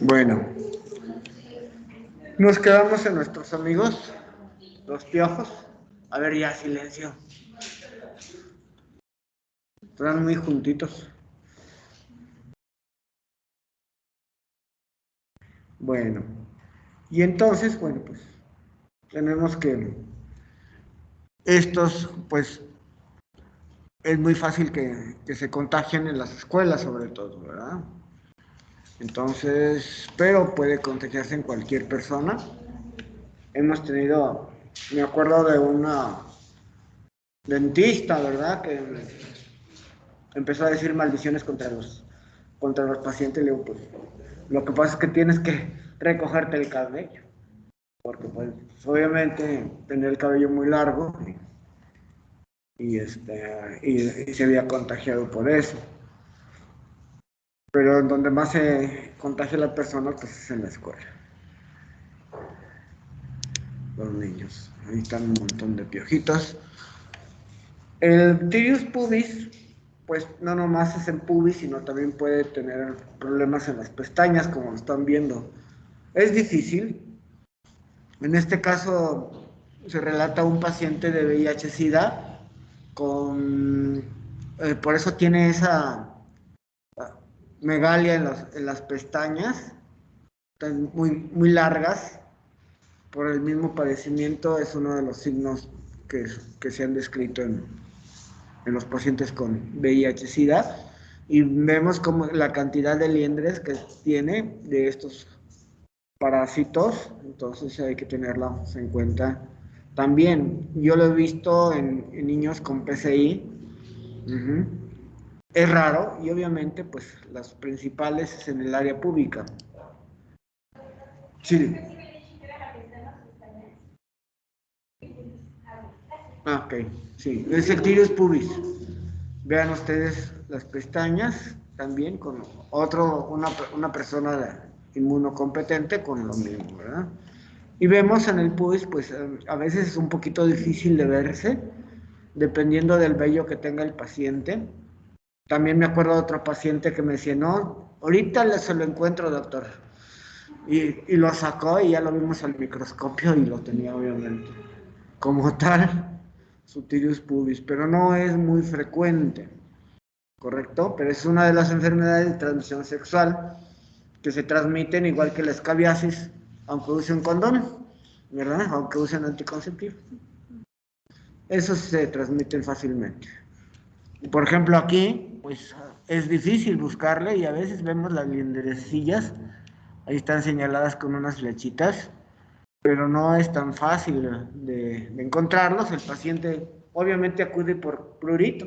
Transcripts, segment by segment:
Bueno, nos quedamos en nuestros amigos, los piojos. A ver, ya, silencio. Están muy juntitos. Bueno, y entonces, bueno, pues tenemos que estos, pues, es muy fácil que se contagien en las escuelas, sobre todo, ¿verdad? Entonces, pero puede contagiarse en cualquier persona. Hemos tenido, me acuerdo de una dentista, ¿verdad? Que empezó a decir maldiciones contra los pacientes. Y le digo, pues, lo que pasa es que tienes que recogerte el cabello, porque pues obviamente tenía el cabello muy largo y se había contagiado por eso. Pero en donde más se contagia la persona, pues es en la escuela. Los niños. Ahí están un montón de piojitos. El Tirius pubis, pues no nomás es en pubis, sino también puede tener problemas en las pestañas, como lo están viendo. Es difícil. En este caso se relata un paciente de VIH-Sida por eso tiene esa megalia en las pestañas, están muy, muy largas, por el mismo padecimiento. Es uno de los signos que se han descrito en los pacientes con VIH-Sida, y vemos como la cantidad de liendres que tiene de estos parásitos, entonces hay que tenerlos en cuenta. También yo lo he visto en niños con PCI. Uh-huh. Es raro, y obviamente pues las principales es en el área pública. Sí. Ah, ok, sí, es el Tirius pubis. Vean ustedes las pestañas también con una persona inmunocompetente con lo mismo, ¿verdad? Y vemos en el pubis, pues a veces es un poquito difícil de verse, dependiendo del vello que tenga el paciente. También me acuerdo de otro paciente que me decía, no, ahorita se lo encuentro, doctor. Y lo sacó y ya lo vimos al microscopio y lo tenía obviamente como tal, su Tirius pubis, pero no es muy frecuente. ¿Correcto? Pero es una de las enfermedades de transmisión sexual que se transmiten igual que la escabiasis, aunque use un condón, ¿verdad? Aunque usen anticonceptivos. Esos se transmiten fácilmente. Por ejemplo, aquí, pues es difícil buscarle y a veces vemos las liendrecillas, ahí están señaladas con unas flechitas, pero no es tan fácil de encontrarlos. El paciente obviamente acude por prurito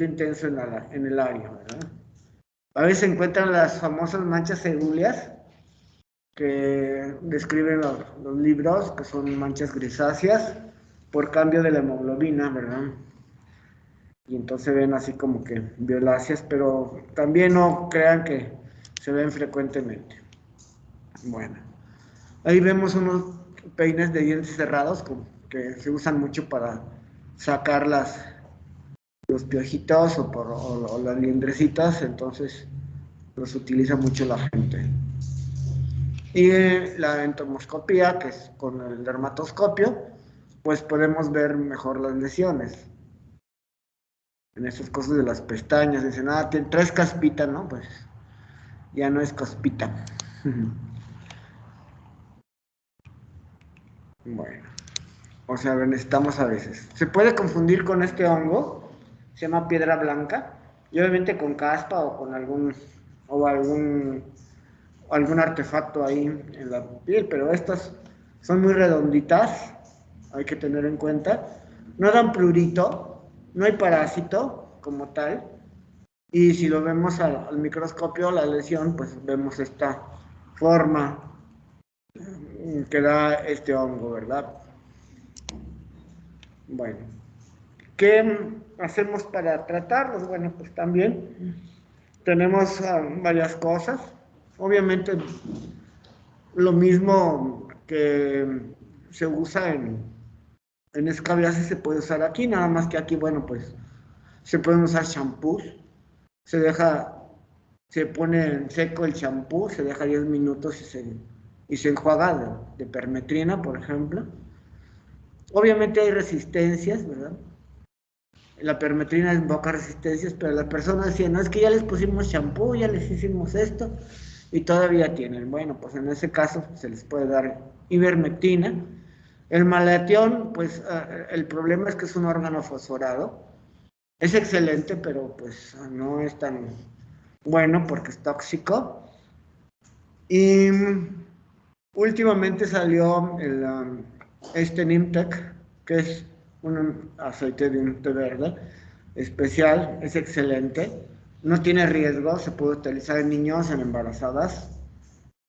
intenso en el área, ¿verdad? A veces se encuentran las famosas manchas cerúleas que describen los libros, que son manchas grisáceas por cambio de la hemoglobina, ¿verdad? Y entonces ven así como que violáceas, pero también no crean que se ven frecuentemente. Bueno, ahí vemos unos peines de dientes cerrados que se usan mucho para sacar los piojitos o las liendrecitas, entonces los utiliza mucho la gente. Y la entomoscopía, que es con el dermatoscopio, pues podemos ver mejor las lesiones. En esas cosas de las pestañas, dicen, traes caspita, ¿no? Pues ya no es caspita. Bueno, o sea, necesitamos a veces. Se puede confundir con este hongo, se llama piedra blanca, y obviamente con caspa o con algún artefacto ahí en la piel, pero estas son muy redonditas, hay que tener en cuenta. No dan prurito, no hay parásito como tal, y si lo vemos al microscopio, la lesión, pues vemos esta forma que da este hongo, ¿verdad? Bueno, ¿Qué hacemos para tratarlos? Bueno, pues también tenemos varias cosas. Obviamente, lo mismo que se usa en escabiasis se puede usar aquí, nada más que aquí, bueno, pues se pueden usar shampoos, se pone en seco el champú, se deja 10 minutos y se enjuaga de permetrina, por ejemplo. Obviamente hay resistencias, ¿verdad? La permetrina invoca resistencias, pero las personas decían, no, es que ya les pusimos champú, ya les hicimos esto, y todavía tienen. Bueno, pues en ese caso se les puede dar ivermectina. El malatión, pues el problema es que es un órgano fosforado. Es excelente, pero pues no es tan bueno porque es tóxico. Y últimamente salió este Nimtec, que es un aceite de té verde especial, es excelente, no tiene riesgo, se puede utilizar en niños, en embarazadas,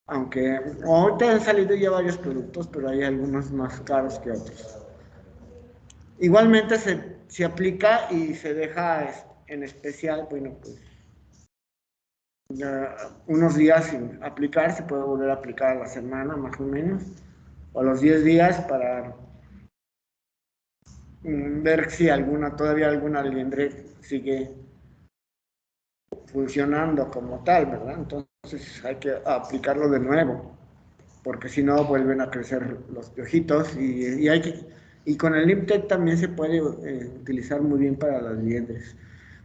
aunque ahorita han salido ya varios productos, pero hay algunos más caros que otros. Igualmente se aplica y se deja en especial, bueno, pues unos días sin aplicar, se puede volver a aplicar a la semana más o menos, o a los 10 días para ver si todavía alguna liendre sigue funcionando como tal, ¿verdad? Entonces hay que aplicarlo de nuevo, porque si no vuelven a crecer los piojitos y con el Nimtec también se puede utilizar muy bien para las liendres.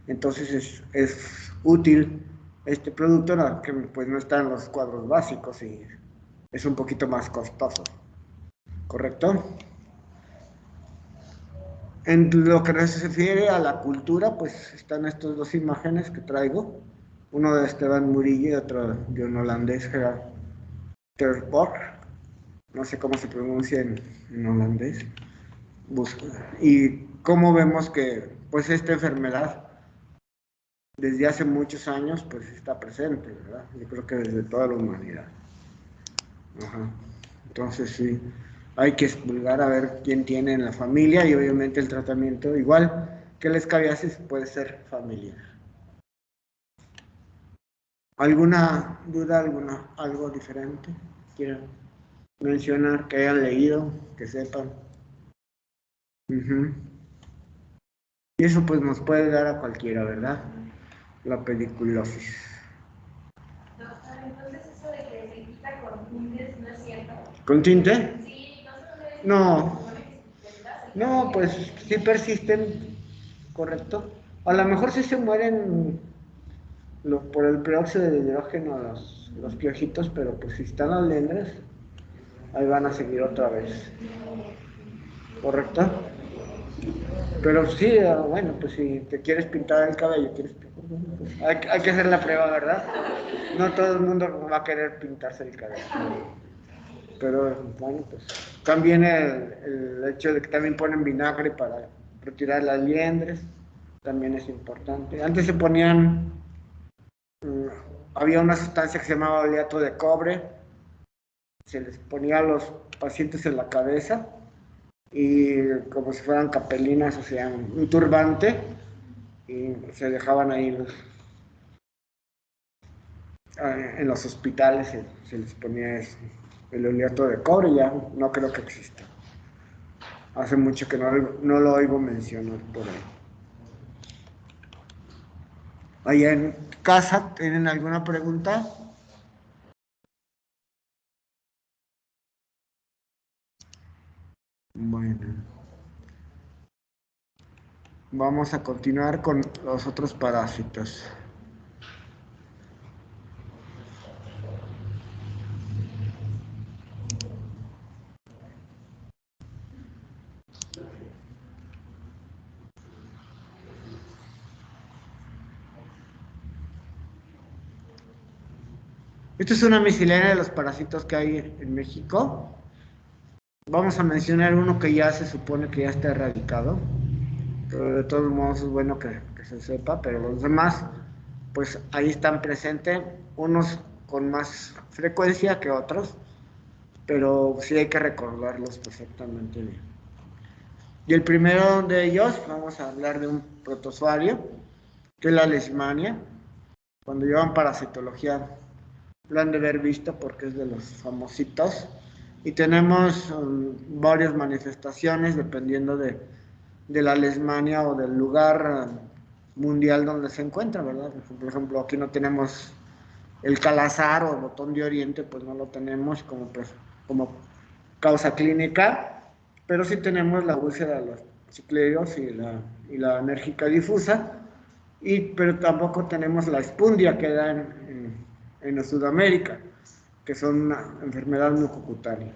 Entonces es útil este producto, que pues no está en los cuadros básicos y es un poquito más costoso, ¿correcto? En lo que se refiere a la cultura, pues están estas dos imágenes que traigo, uno de Esteban Murillo y otro de un holandés, Gerard Terborg, no sé cómo se pronuncia en holandés, y cómo vemos que pues esta enfermedad desde hace muchos años pues está presente, ¿verdad? Yo creo que desde toda la humanidad. Ajá. Entonces sí, hay que expulgar a ver quién tiene en la familia y obviamente el tratamiento, igual que la escabiasis, puede ser familiar. ¿Alguna duda, algo diferente? ¿Quieren mencionar que hayan leído, que sepan? Y eso pues nos puede dar a cualquiera, ¿verdad? La pediculosis. Doctor, entonces eso de que se quita con tintes no es cierto. ¿Con tinte? Sí, no se No, pues sí persisten, correcto. A lo mejor sí se mueren por el peróxido de hidrógeno los piojitos, pero pues si están las liendres, ahí van a seguir otra vez. ¿Correcto? Pero sí, bueno, pues si te quieres pintar el cabello, pues hay que hacer la prueba, ¿verdad? No todo el mundo va a querer pintarse el cabello. Pero bueno, pues también el hecho de que también ponen vinagre para retirar las liendres, también es importante. Antes se ponían, había una sustancia que se llamaba oleato de cobre, se les ponía a los pacientes en la cabeza y como si fueran capelinas, o sea, un turbante, y se dejaban ahí en los hospitales, se les ponía el oleato de cobre, ya no creo que exista. Hace mucho que no lo oigo mencionar por ahí. Allá en casa, ¿tienen alguna pregunta? Bueno. Vamos a continuar con los otros parásitos. Esta es una miscelánea de los parásitos que hay en México. Vamos a mencionar uno que ya se supone que ya está erradicado, pero de todos modos es bueno que se sepa, pero los demás, pues ahí están presentes, unos con más frecuencia que otros, pero sí hay que recordarlos perfectamente bien. Y el primero de ellos, vamos a hablar de un protozoario, que es la leishmania. Cuando llevan parasitología, lo han de haber visto porque es de los famositos. Y tenemos varias manifestaciones dependiendo de la leishmania o del lugar mundial donde se encuentra, ¿verdad? Por ejemplo, aquí no tenemos el calazar o el botón de oriente, pues no lo tenemos como causa clínica, pero sí tenemos la úlcera de los cicléridos y la enérgica difusa, pero tampoco tenemos la espundia que da en Sudamérica, que son una enfermedad mucocutánea.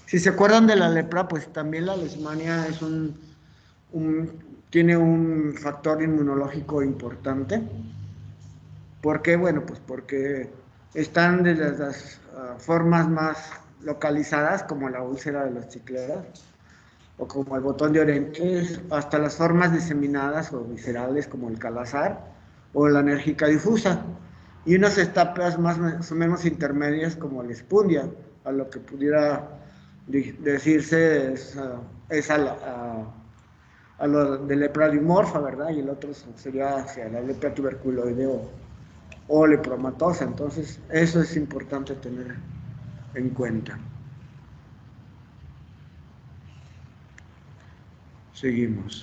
Si se acuerdan de la lepra, pues también la leishmania tiene un factor inmunológico importante. ¿Por qué? Bueno, pues porque están de las formas más localizadas, como la úlcera de los cicleros, o como el botón de oriente, hasta las formas diseminadas o viscerales, como el calazar, o la enérgica difusa, y unas etapas más o menos intermedias, como la espundia, a lo que pudiera decirse es a lo de lepra dimorfa, ¿verdad? Y el otro sería hacia la lepra tuberculoide o lepromatosa. Entonces, eso es importante tener en cuenta. Seguimos.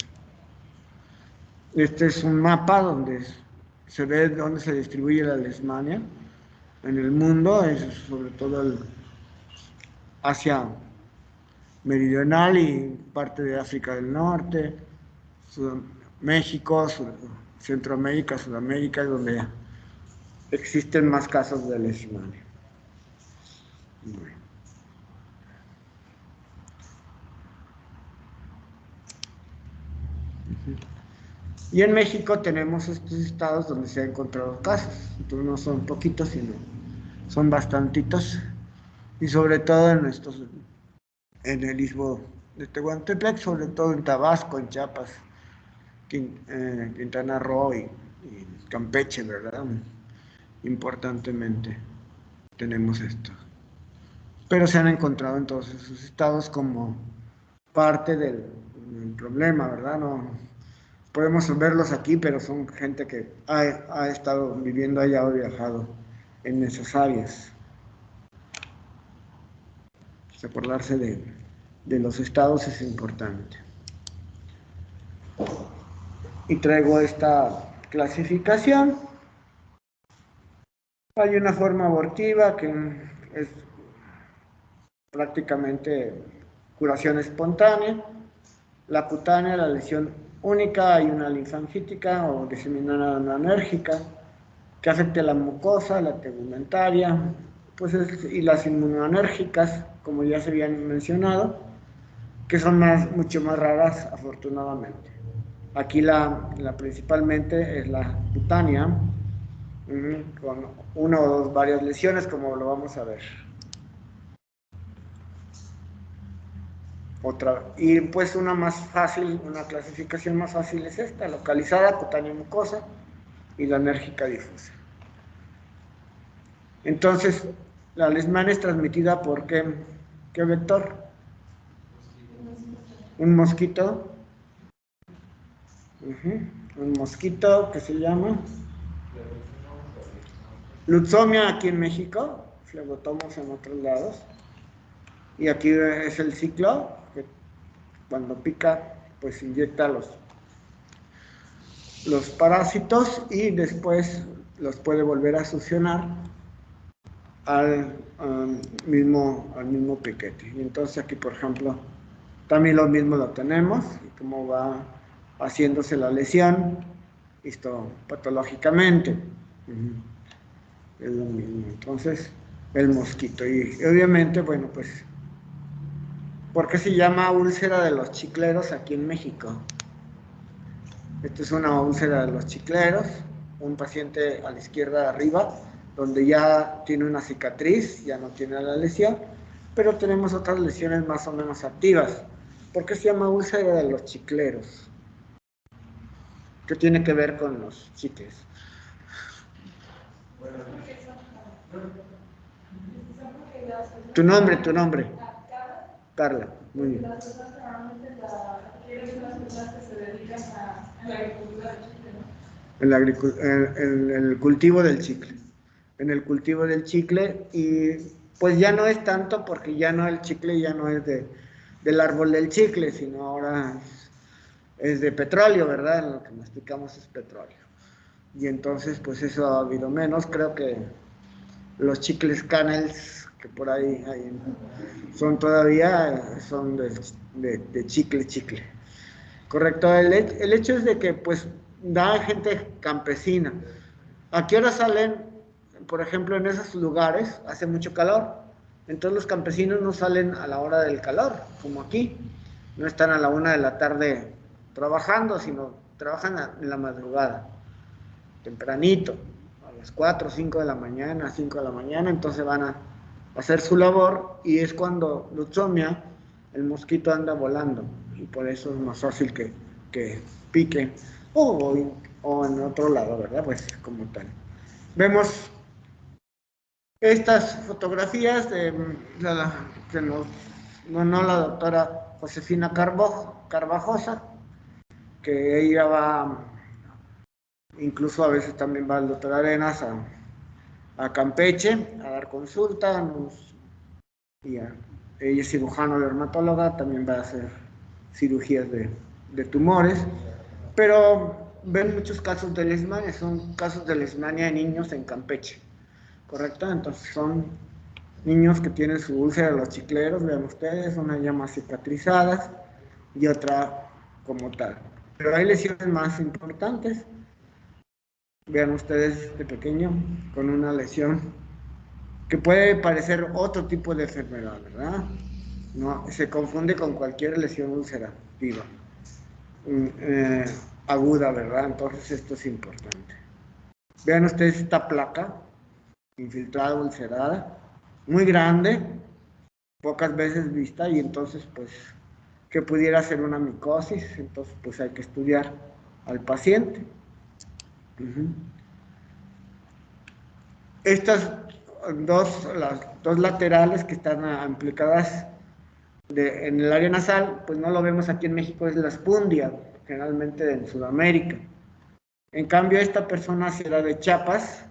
Este es un mapa donde se ve dónde se distribuye la leishmania en el mundo, es sobre todo el Asia meridional y parte de África del Norte, México, Centroamérica, Sudamérica, donde existen más casos de leishmania. Bueno. Y en México tenemos estos estados donde se han encontrado casos, entonces no son poquitos, sino son bastantitos, y sobre todo en el istmo de Tehuantepec, sobre todo en Tabasco, en Chiapas, Quintana Roo y Campeche, ¿verdad? Importantemente tenemos esto. Pero se han encontrado en todos esos estados como parte del problema, ¿verdad? No podemos verlos aquí, pero son gente que ha estado viviendo allá o viajado en esas áreas. Acordarse de los estados es importante. Y traigo esta clasificación. Hay una forma abortiva que es prácticamente curación espontánea. La cutánea, la lesión única, hay una linfangítica o diseminada no enérgica que afecte la mucosa, la tegumentaria, pues y las inmunoenérgicas, como ya se habían mencionado, que son mucho más raras, afortunadamente. Aquí la principalmente es la cutánea, con una o dos, varias lesiones, como lo vamos a ver. Y pues una más fácil, una clasificación más fácil es esta, localizada, cutánea mucosa y la enérgica difusa. Entonces, la leishmania es transmitida por ¿qué vector? Un mosquito. Un mosquito que se llama Lutzomia aquí en México, Flebotomos en otros lados. Y aquí es el ciclo, que cuando pica, pues inyecta los parásitos y después los puede volver a succionar al mismo piquete. Y entonces aquí, por ejemplo, también lo mismo lo tenemos, y cómo va haciéndose la lesión histopatológicamente. Es lo mismo. Entonces, el mosquito. Y obviamente, bueno, pues, ¿por qué se llama úlcera de los chicleros aquí en México? Esta es una úlcera de los chicleros, un paciente a la izquierda de arriba, donde ya tiene una cicatriz, ya no tiene la lesión, pero tenemos otras lesiones más o menos activas. ¿Por qué se llama úlcera de los chicleros? ¿Qué tiene que ver con los chicles? Tu nombre. Carla. Muy bien. Las personas normalmente quieren las personas que se dedican a la agricultura de chicle, ¿no? El cultivo del chicle. En el cultivo del chicle, y pues ya no es tanto porque ya no el chicle ya no es del árbol del chicle, sino ahora es de petróleo, ¿verdad? Lo que masticamos es petróleo. Y entonces pues eso ha habido menos. Creo que los chicles Canels que por ahí hay, son todavía, son de chicle. Correcto, el hecho es de que pues da gente campesina. ¿A qué hora salen? Por ejemplo, en esos lugares hace mucho calor. Entonces los campesinos no salen a la hora del calor, como aquí. No están a la 1 de la tarde trabajando, sino trabajan en la madrugada, tempranito, a las 4 o 5 de la mañana, 5 de la mañana, entonces van a hacer su labor y es cuando Lutzomia, el mosquito anda volando y por eso es más fácil que pique o en otro lado, ¿verdad? Pues como tal. Vemos estas fotografías que nos donó la doctora Josefina Carvajosa, que ella va, incluso a veces también va el doctor Arenas a Campeche a dar consulta, ella es cirujano dermatóloga, también va a hacer cirugías de tumores, pero ven muchos casos de leishmania, son casos de leishmania de niños en Campeche, ¿correcto? Entonces son niños que tienen su úlcera de los chicleros, vean ustedes, una ya más cicatrizadas y otra como tal. Pero hay lesiones más importantes, vean ustedes de pequeño con una lesión que puede parecer otro tipo de enfermedad, ¿verdad? No, se confunde con cualquier lesión ulcerativa aguda, ¿verdad? Entonces esto es importante. Vean ustedes esta placa infiltrada, ulcerada, muy grande, pocas veces vista, y entonces pues que pudiera ser una micosis, entonces pues hay que estudiar al paciente. Estas las dos laterales que están implicadas en el área nasal, pues no lo vemos aquí en México, es la espundia, generalmente en Sudamérica. En cambio, esta persona será de Chiapas,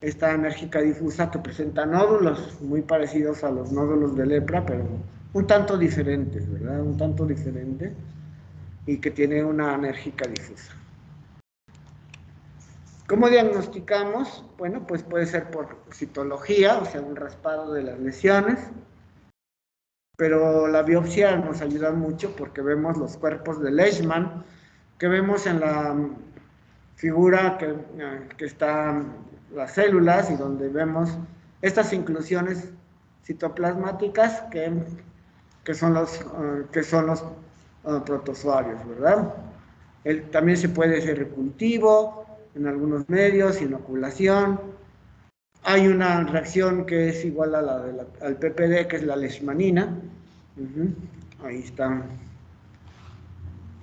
esta enérgica difusa que presenta nódulos muy parecidos a los nódulos de lepra, pero un tanto diferentes, ¿verdad? Un tanto diferente, y que tiene una enérgica difusa. ¿Cómo diagnosticamos? Bueno, pues puede ser por citología, o sea, un raspado de las lesiones, pero la biopsia nos ayuda mucho porque vemos los cuerpos de Leishman, que vemos en la figura que están las células y donde vemos estas inclusiones citoplasmáticas que son los protozoarios, ¿verdad? También se puede hacer recultivo en algunos medios, inoculación. Hay una reacción que es igual a al PPD, que es la leishmanina. Ahí está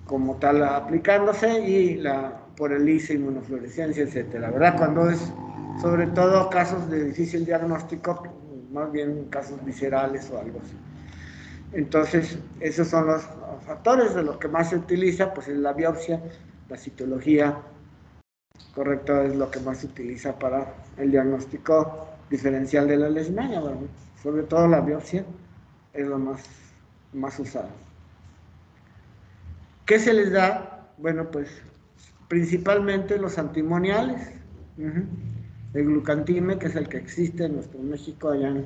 como tal aplicándose, y por el ICE, inmunofluorescencia, etcétera, ¿verdad? Cuando es sobre todo casos de difícil diagnóstico, más bien casos viscerales o algo así. Entonces, esos son los factores de los que más se utiliza, pues es la biopsia, la citología, correcto, es lo que más se utiliza para el diagnóstico diferencial de la leishmania, ¿verdad? Sobre todo la biopsia es lo más usado. ¿Qué se les da? Bueno, pues principalmente los antimoniales, el glucantime, que es el que existe en nuestro México, allá en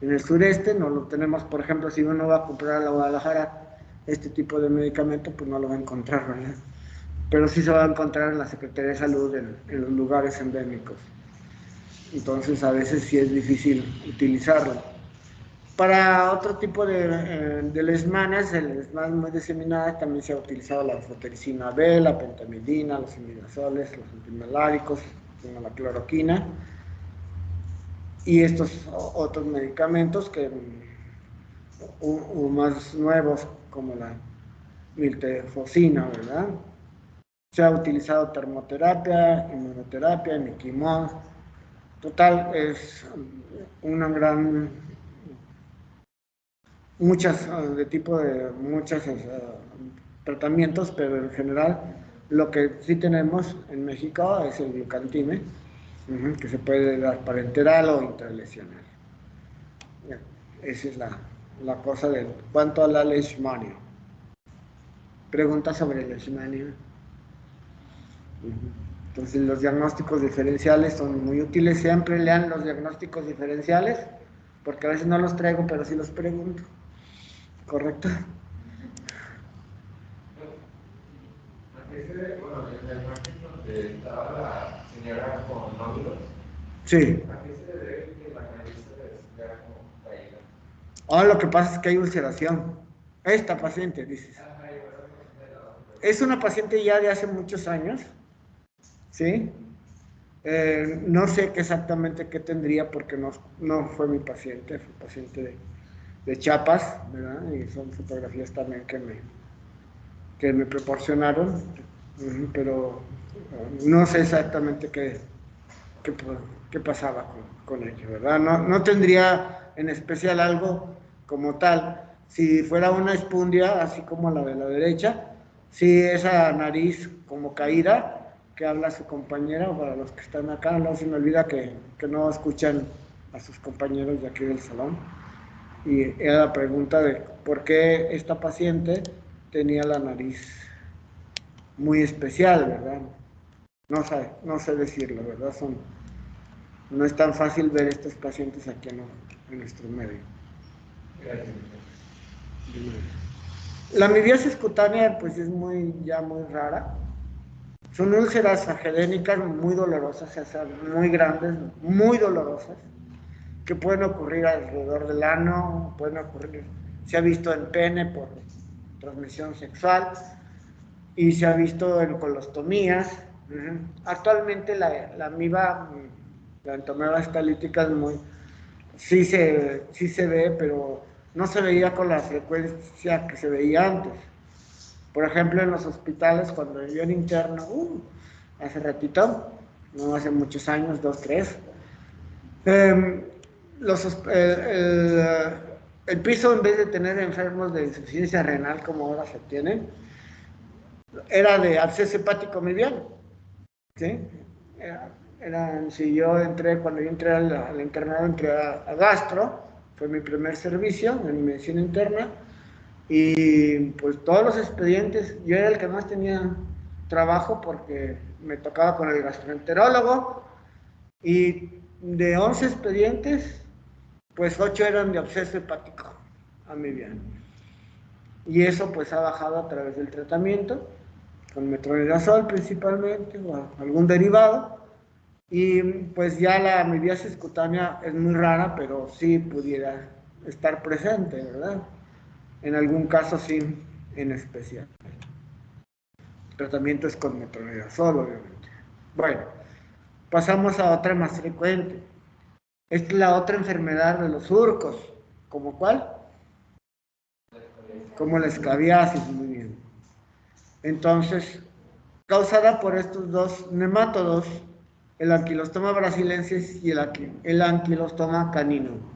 el sureste, no lo tenemos. Por ejemplo, si uno va a comprar a la Guadalajara este tipo de medicamento, pues no lo va a encontrar, ¿verdad? Pero sí se va a encontrar en la Secretaría de Salud en los lugares endémicos. Entonces a veces sí es difícil utilizarlo. Para otro tipo de leishmanias, leishmanias muy diseminadas, también se ha utilizado la anfotericina B, la pentamidina, los imidazoles, los antimaláricos, como la cloroquina, y estos otros medicamentos o más nuevos, como la miltefosina, ¿verdad? Se ha utilizado termoterapia, inmunoterapia, imiquimod. Total, es una gran muchas, de tipo de muchos tratamientos, pero en general lo que sí tenemos en México es el glucantime, que se puede dar parenteral o intralesional. Esa es la cosa de cuanto a la leishmania. Pregunta sobre leishmania. Entonces los diagnósticos diferenciales son muy útiles. Siempre lean los diagnósticos diferenciales, porque a veces no los traigo, pero sí los pregunto. ¿Correcto? Bueno, en la imagen donde estaba la señora con nódulos, Sí. ¿a qué se debe que la nariz se les vea como caída? Lo que pasa es que hay ulceración. Esta paciente, dices. Es una paciente ya de hace muchos años, ¿sí? No sé exactamente qué tendría porque no fue mi paciente, fue paciente de Chiapas, ¿verdad? Y son fotografías también que me proporcionaron, pero no sé exactamente qué pasaba con ello, ¿verdad? No tendría en especial algo como tal. Si fuera una espundia, así como la de la derecha, si esa nariz como caída, que habla su compañera, o para los que están acá, no se me olvida que no escuchan a sus compañeros de aquí del salón. Y era la pregunta de por qué esta paciente tenía la nariz muy especial, ¿verdad? No sé decirlo, ¿verdad? No es tan fácil ver estos pacientes aquí en nuestro medio. Gracias. La amibiasis cutánea pues es ya muy rara. Son úlceras agedénicas muy dolorosas, o sea, muy grandes, muy dolorosas, que pueden ocurrir alrededor del ano, pueden ocurrir, se ha visto en pene por transmisión sexual y se ha visto en colostomías. Actualmente la amiba, la entomeba escalítica es sí se ve, pero no se veía con la frecuencia que se veía antes. Por ejemplo, en los hospitales, cuando yo era interno, hace ratito, no hace muchos años, 2, 3, el piso, en vez de tener enfermos de insuficiencia renal como ahora se tienen, era de absceso hepático mediano, ¿sí? Cuando yo entré al internado, entré a gastro, fue mi primer servicio en medicina interna, y pues todos los expedientes, yo era el que más tenía trabajo porque me tocaba con el gastroenterólogo, y de 11 expedientes, pues 8 eran de absceso hepático amibiano. Y eso pues ha bajado a través del tratamiento, con metronidazol principalmente, o algún derivado, y pues ya la amibiasis cutánea es muy rara, pero sí pudiera estar presente, ¿verdad? En algún caso sí, en especial. El tratamiento es con metronidazol, obviamente. Bueno, pasamos a otra más frecuente. Esta es la otra enfermedad de los surcos. ¿Cómo cuál? Como la escabiasis, muy bien. Entonces, causada por estos dos nemátodos, el Ankylostoma brasilensis y el Ankylostoma canino.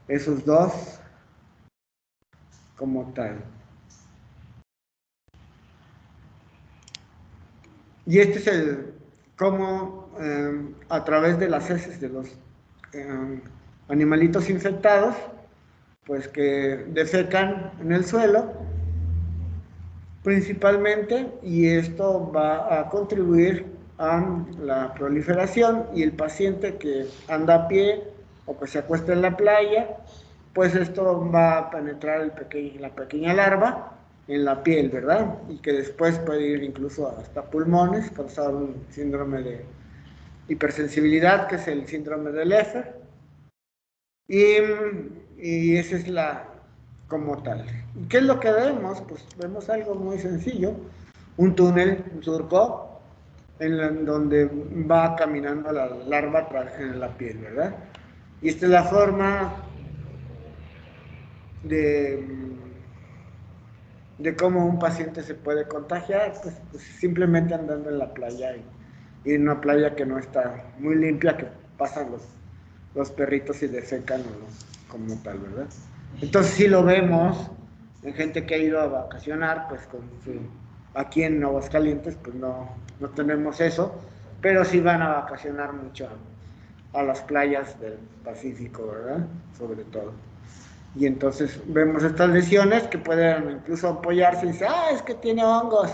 Esos dos como tal. Y este es cómo a través de las heces de los animalitos infectados, pues que defecan en el suelo principalmente, y esto va a contribuir a la proliferación, y el paciente que anda a pie o que se acuesta en la playa, pues esto va a penetrar la pequeña larva en la piel, ¿verdad? Y que después puede ir incluso hasta pulmones, causar un síndrome de hipersensibilidad, que es el síndrome de Leffer, y esa es como tal. ¿Y qué es lo que vemos? Pues vemos algo muy sencillo, un túnel, un surco, donde va caminando la larva en la piel, ¿verdad? Y esta es la forma de cómo un paciente se puede contagiar, pues simplemente andando en la playa, y en una playa que no está muy limpia, que pasan los perritos se defecan como tal, ¿verdad? Entonces sí lo vemos en gente que ha ido a vacacionar, pues aquí en Aguascalientes pues no tenemos eso, pero sí van a vacacionar mucho a las playas del Pacífico, ¿verdad? Sobre todo. Y entonces vemos estas lesiones que pueden incluso apoyarse y dice, es que tiene hongos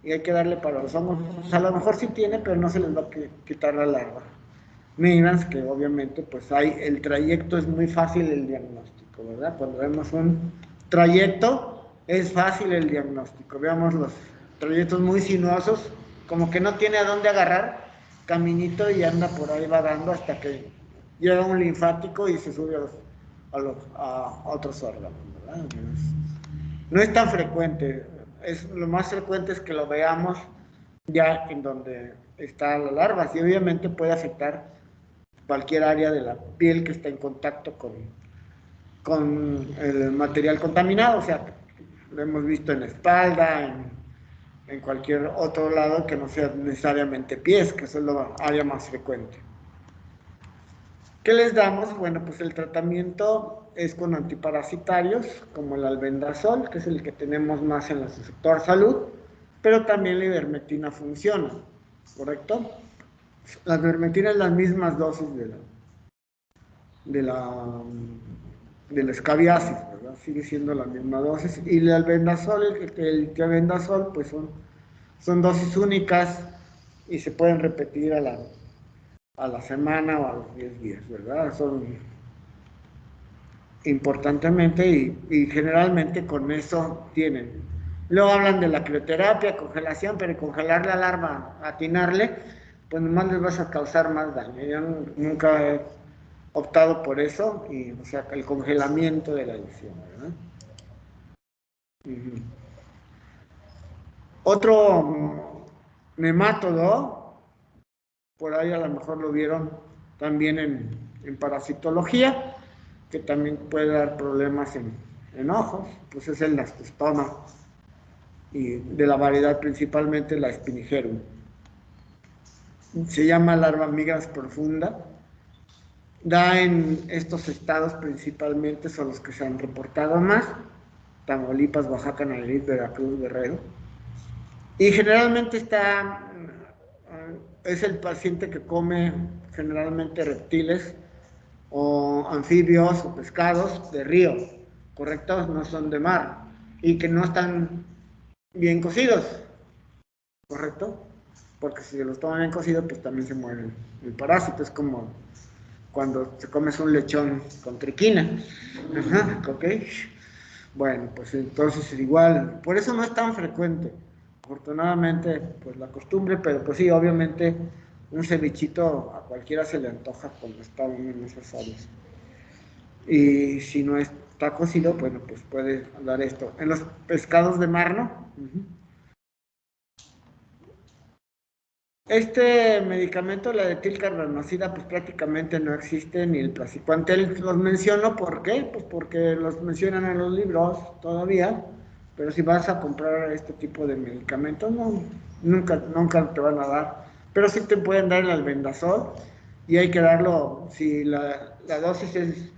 y hay que darle para los hongos. Pues a lo mejor sí tiene, pero no se les va a quitar la larva. Miras que obviamente pues el trayecto es muy fácil el diagnóstico, ¿verdad? Cuando vemos un trayecto es fácil el diagnóstico. Veamos los trayectos muy sinuosos, como que no tiene a dónde agarrar, caminito y anda por ahí vagando hasta que llega un linfático y se sube a otros órganos, ¿verdad? No es tan frecuente, lo más frecuente es que lo veamos ya en donde está la larva, y obviamente puede afectar cualquier área de la piel que está en contacto con el material contaminado, o sea, lo hemos visto en la espalda, en cualquier otro lado que no sea necesariamente pies, que eso es la área más frecuente. ¿Qué les damos? Bueno, pues el tratamiento es con antiparasitarios, como el albendazol, que es el que tenemos más en el sector salud, pero también la ivermectina funciona, ¿correcto? La ivermectina es las mismas dosis de la escabiasis, ¿verdad? Sigue siendo la misma dosis. Y el albendazol, el albendazol, pues son dosis únicas y se pueden repetir a la semana o a los 10 días, ¿verdad? Son importantemente y generalmente con eso tienen. Luego hablan de la crioterapia, congelación, pero congelar la larva, atinarle, pues nomás les vas a causar más daño. Yo nunca he optado por eso, o sea, el congelamiento de la lesión, ¿verdad? Otro nemátodo, por ahí a lo mejor lo vieron también en parasitología, que también puede dar problemas en ojos, pues es el ascostoma, y de la variedad principalmente la Spinigerum. Se llama larva migras profunda. Da en estos estados principalmente, son los que se han reportado más: Tamaulipas, Oaxaca, Nayarit, Veracruz, Guerrero. Y generalmente es el paciente que come generalmente reptiles o anfibios o pescados de río, ¿correcto? No son de mar y que no están bien cocidos, ¿correcto? Porque si los toman bien cocidos, pues también se muere el parásito. Es como cuando te comes un lechón con triquina. Ajá, ¿ok? Bueno, pues entonces igual, por eso no es tan frecuente. Afortunadamente, pues la costumbre, pero pues sí, obviamente un cevichito a cualquiera se le antoja cuando está uno en esas áreas. Y si no está cocido, bueno, pues puede dar esto. En los pescados de mar, ¿no? Este medicamento, la etilcarbonosida, pues prácticamente no existe, ni el praziquantel. Los menciono, ¿por qué? Pues porque los mencionan en los libros todavía, pero si vas a comprar este tipo de medicamentos, no, nunca te van a dar. Pero sí te pueden dar el albendazol, y hay que darlo, si la dosis es,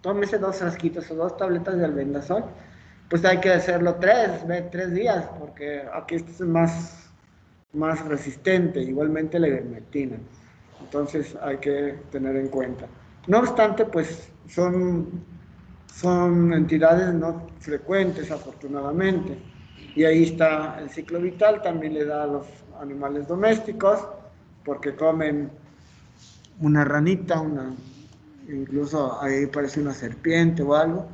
tómese 2 frasquitos o 2 tabletas de albendazol, pues hay que hacerlo 3 días, porque aquí esto es más resistente, igualmente la ivermectina. Entonces hay que tener en cuenta. No obstante, pues son entidades no frecuentes, afortunadamente. Y ahí está el ciclo vital, también le da a los animales domésticos, porque comen una ranita, incluso ahí parece una serpiente o algo,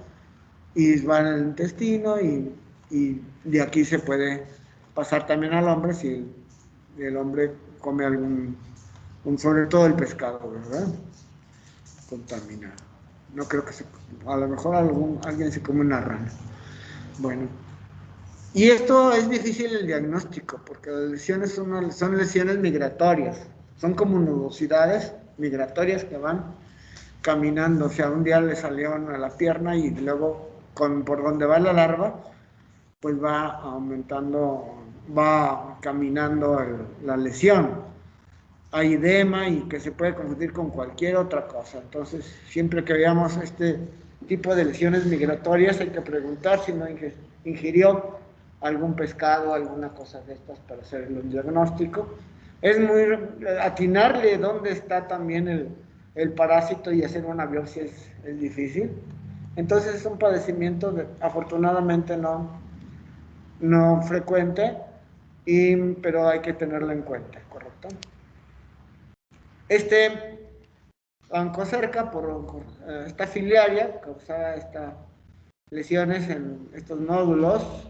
y van al intestino, y de aquí se puede pasar también al hombre si el hombre come sobre todo el pescado, ¿verdad? Contaminado. No creo que a lo mejor alguien se come una rana. Bueno, y esto es difícil el diagnóstico, porque las lesiones son lesiones migratorias, son como nubosidades migratorias que van caminando. O sea, un día le salieron a la pierna y luego por donde va la larva, pues va aumentando, va caminando la lesión. hay edema y que se puede confundir con cualquier otra cosa. Entonces, siempre que veamos este tipo de lesiones migratorias, hay que preguntar si no ingirió algún pescado, alguna cosa de estas para hacer un diagnóstico. Es muy atinarle dónde está también el parásito y hacer una biopsia es difícil. Entonces es un padecimiento afortunadamente no frecuente, pero hay que tenerlo en cuenta, ¿correcto? Oncocerca, por esta filiaria, causaba estas lesiones en estos nódulos,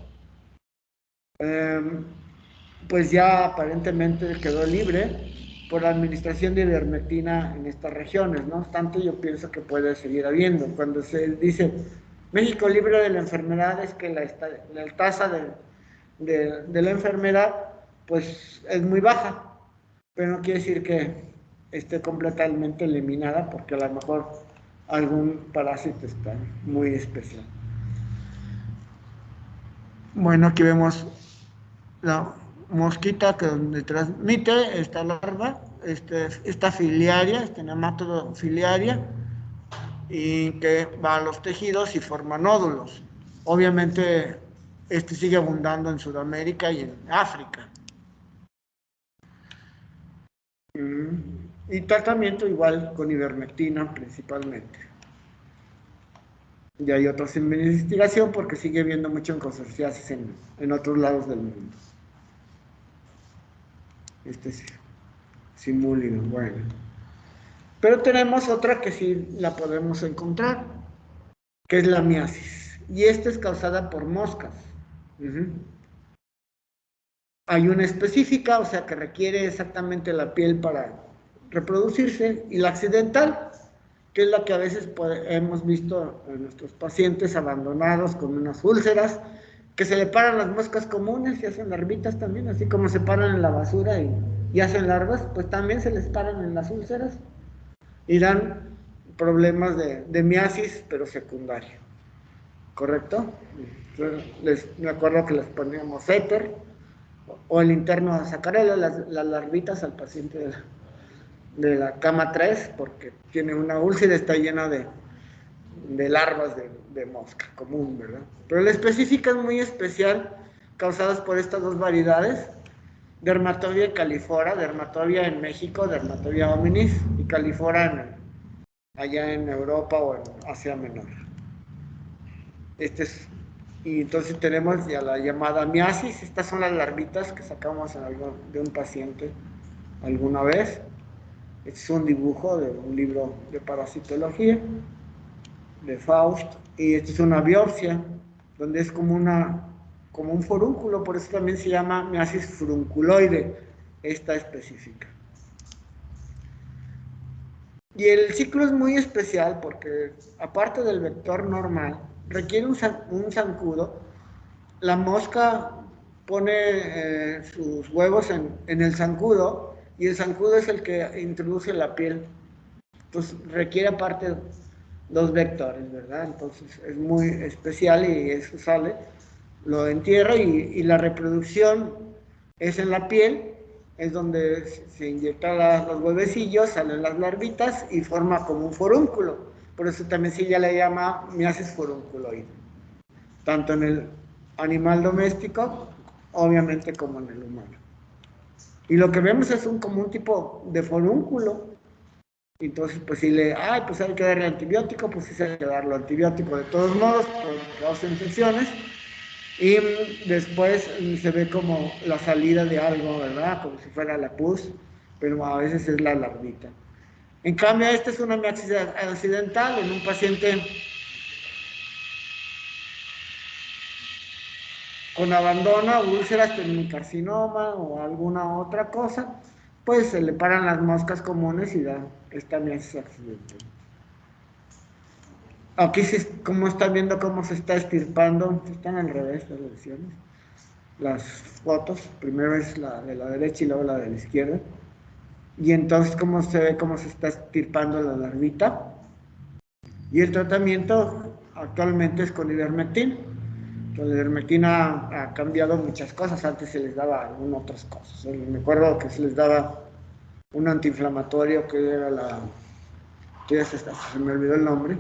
pues ya aparentemente quedó libre por la administración de ivermectina en estas regiones. No obstante, yo pienso que puede seguir habiendo. Cuando se dice México libre de la enfermedad, es que la tasa de la enfermedad pues es muy baja, pero no quiere decir que esté completamente eliminada, porque a lo mejor algún parásito está muy especial. Bueno, aquí vemos la mosquita que donde transmite esta larva, esta filiaria, nematodo filiaria, y que va a los tejidos y forma nódulos. Obviamente, sigue abundando en Sudamérica y en África. Y tratamiento igual con ivermectina principalmente. Y hay otros en investigación porque sigue habiendo mucho oncocerciasis en otros lados del mundo. Es simúlido, bueno. Pero tenemos otra que sí la podemos encontrar, que es la miasis. Y esta es causada por moscas. Hay una específica, o sea, que requiere exactamente la piel para reproducirse, y la accidental, que es la que a veces hemos visto en nuestros pacientes abandonados con unas úlceras, que se le paran las moscas comunes y hacen larvitas también, así como se paran en la basura y hacen larvas, pues también se les paran en las úlceras y dan problemas de miasis, pero secundario. ¿Correcto? Me acuerdo que les poníamos éter o el interno a sacarle las larvitas al paciente de la cama 3 porque tiene una úlcera, está llena de larvas de mosca común, ¿verdad? Pero la específica es muy especial, causadas por estas dos variedades, Dermatobia califora, Dermatobia en México, Dermatobia hominis, y califora allá en Europa o en Asia Menor. Y entonces tenemos ya la llamada miasis. Estas son las larvitas que sacamos de un paciente alguna vez. Este es un dibujo de un libro de parasitología de Faust, y esta es una biopsia donde es como un forúnculo, por eso también se llama miasis furunculoide, esta específica. Y el ciclo es muy especial porque, aparte del vector normal, requiere un zancudo. La mosca pone sus huevos en el zancudo, y el zancudo es el que introduce la piel. Entonces requiere aparte dos vectores, ¿verdad? Entonces es muy especial y eso sale, lo entierra, y la reproducción es en la piel. Es donde se inyectan los huevecillos, salen las larvitas y forma como un forúnculo. Por eso también se le llama miasis furunculoide, tanto en el animal doméstico, obviamente, como en el humano. Y lo que vemos es como un tipo de forúnculo. Entonces, pues si pues hay que darle antibiótico, pues sí se hay que darle antibiótico de todos modos, por causa de infecciones. Y después se ve como la salida de algo, ¿verdad? Como si fuera la pus, pero a veces es la larvita. En cambio, esta es una miasis accidental en un paciente con abandono, úlceras, carcinoma o alguna otra cosa, pues se le paran las moscas comunes y da esta miasis accidental. Aquí sí, como están viendo cómo se está estirpando, están al revés las lesiones, las fotos, primero es la de la derecha y luego la de la izquierda, y entonces cómo se ve cómo se está estirpando la larvita. Y el tratamiento actualmente es con ivermectina. La ivermectina ha cambiado muchas cosas, antes se les daba algunas otras cosas. Me acuerdo que se les daba un antiinflamatorio que era que ya se me olvidó el nombre,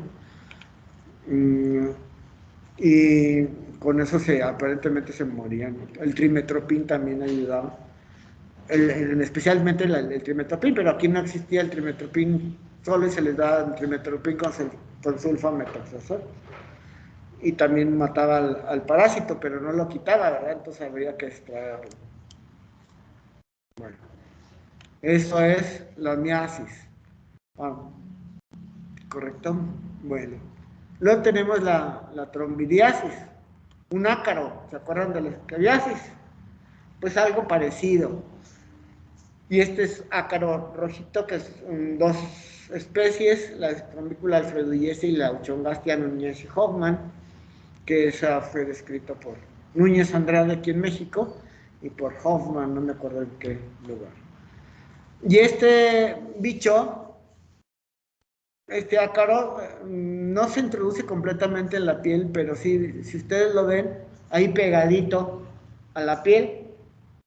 y con eso aparentemente se morían. El trimetoprim también ayudaba, especialmente el trimetoprim, pero aquí no existía el trimetoprim solo y se les da el trimetoprim con sulfamethoxazol. Y también mataba al parásito, pero no lo quitaba, ¿verdad? Entonces habría que extraerlo. Bueno, eso es la miasis. ¿Correcto? Bueno. Luego tenemos la trombidiasis, un ácaro, ¿se acuerdan de la escabiasis? Pues algo parecido. Y este es ácaro rojito, que es dos especies, la trombícula alfreduyesi y la Uchongastia Núñez y Hoffman, que esa fue descrita por Núñez Andrade aquí en México y por Hoffman, no me acuerdo en qué lugar. Y este bicho, este ácaro, no se introduce completamente en la piel, pero sí, si ustedes lo ven, ahí pegadito a la piel,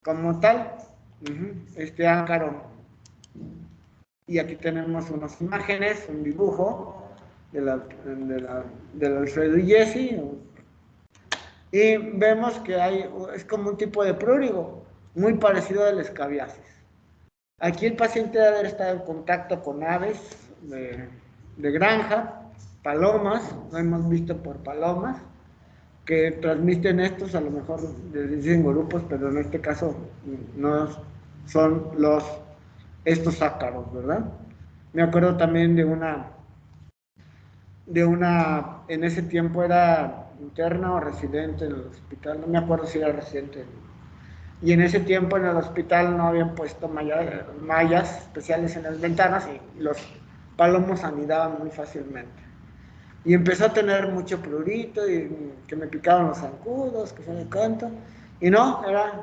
como tal, este ácaro. Y aquí tenemos unas imágenes, un dibujo de la Alfredo y Jesse, y vemos que es como un tipo de prurigo, muy parecido al escabiasis. Aquí el paciente debe haber estado en contacto con aves de granja, palomas, lo hemos visto por palomas, que transmiten estos, a lo mejor les dicen grupos, pero en este caso no son estos ácaros, ¿verdad? Me acuerdo también en ese tiempo era interna o residente en el hospital, no me acuerdo si era residente, y en ese tiempo en el hospital no habían puesto mallas especiales en las ventanas y los palomos anidaban muy fácilmente. Y empezó a tener mucho prurito y que me picaban los zancudos, que se me cuenta. Y no, eran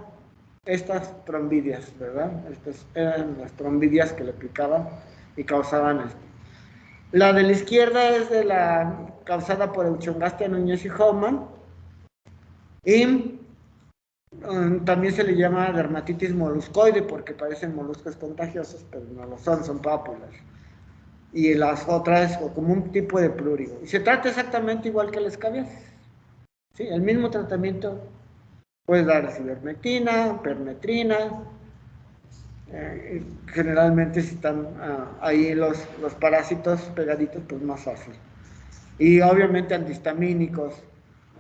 estas trombidias, ¿verdad? Estas eran las trombidias que le picaban y causaban esto. La de la izquierda es causada por Euchongastia Núñez y Hoffman. Y también se le llama dermatitis moluscoide porque parecen moluscos contagiosos, pero no lo son pápulas. Y las otras como un tipo de prurigo. Y se trata exactamente igual que la escabiasis. ¿Sí? El mismo tratamiento, puedes dar ivermectina, permetrina. Generalmente si están ahí los parásitos pegaditos, pues más fácil. Y obviamente antihistamínicos,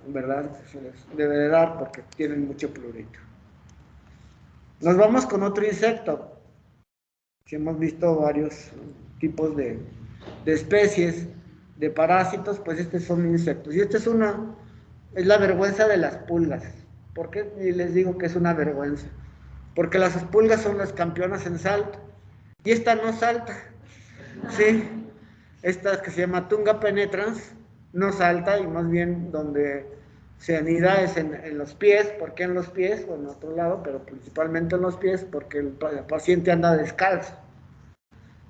¿verdad? Se les debe de dar porque tienen mucho prurito. Nos vamos con otro insecto. Si hemos visto varios tipos de especies de parásitos, pues estos son insectos. Y esta es la vergüenza de las pulgas. ¿Por qué les digo que es una vergüenza? Porque las pulgas son las campeonas en salto. Y esta no salta. Sí. Esta que se llama Tunga penetrans no salta y más bien donde se anida es en los pies. ¿Por qué en los pies? O en otro lado, pero principalmente en los pies porque el paciente anda descalzo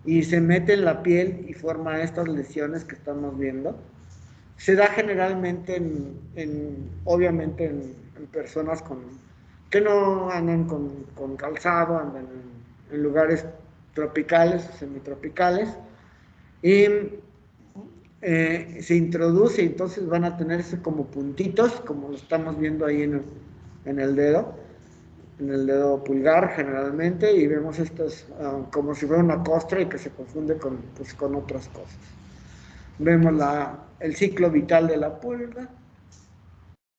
y se mete en la piel y forma estas lesiones que estamos viendo. Se da generalmente obviamente en personas que no andan con calzado, andan en lugares tropicales o semitropicales, y se introduce, entonces van a tenerse como puntitos, como lo estamos viendo ahí en el dedo pulgar generalmente, y vemos estos como si fuera una costra y que se confunde con otras cosas. Vemos el ciclo vital de la pulga,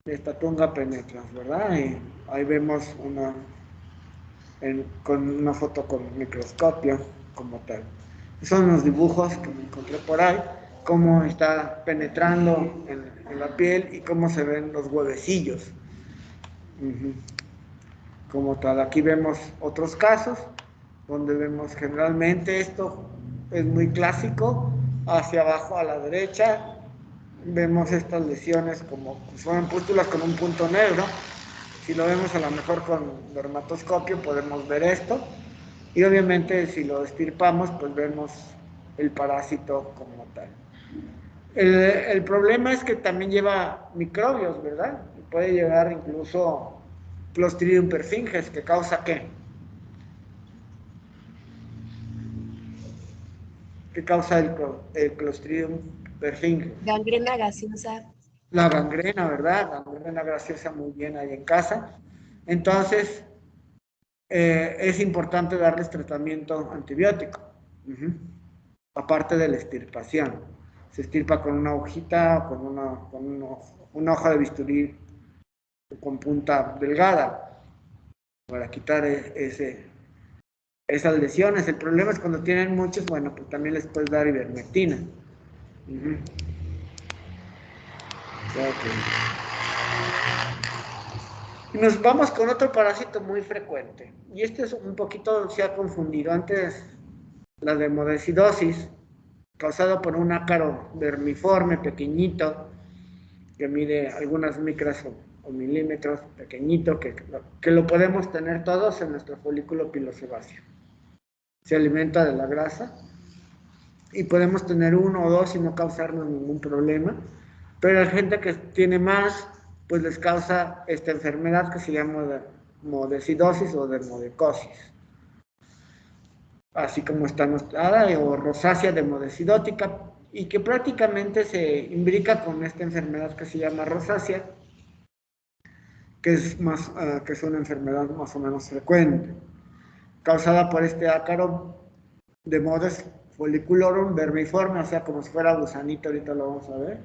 de esta Tunga penetrans, ¿verdad? Y ahí vemos con una foto con microscopio como tal. Son los dibujos que me encontré por ahí, cómo está penetrando en la piel y cómo se ven los huevecillos. Como tal, aquí vemos otros casos donde vemos generalmente esto es muy clásico, hacia abajo a la derecha vemos estas lesiones como son pústulas con un punto negro. Si lo vemos a lo mejor con dermatoscopio podemos ver esto, y obviamente si lo estirpamos pues vemos el parásito como tal. El problema es que también lleva microbios, ¿verdad? Puede llevar incluso Clostridium perfringens, que causa ¿qué? que causa el Clostridium perfringens. Gangrena gaseosa. La gangrena, ¿verdad? Gangrena gaseosa, muy bien ahí en casa. Entonces, es importante darles tratamiento antibiótico, aparte de la extirpación. Se extirpa con una hojita, con una hoja de bisturí con punta delgada para quitar esas lesiones. El problema es cuando tienen muchos, bueno, pues también les puedes dar ivermectina. Y nos vamos con otro parásito muy frecuente. Y este es un poquito, se ha confundido antes, la dermodecidosis, causado por un ácaro vermiforme pequeñito, que mide algunas micras o milímetros, pequeñito, que lo podemos tener todos en nuestro folículo pilosebáceo. Se alimenta de la grasa y podemos tener uno o dos y no causarnos ningún problema, pero hay gente que tiene más, pues les causa esta enfermedad que se llama dermodecidosis o dermodecosis, así como está mostrada, o rosácea dermodecidótica, y que prácticamente se imbrica con esta enfermedad que se llama rosácea, que es una enfermedad más o menos frecuente, causada por este ácaro de Modes folliculorum vermiforme, o sea, como si fuera gusanito, ahorita lo vamos a ver,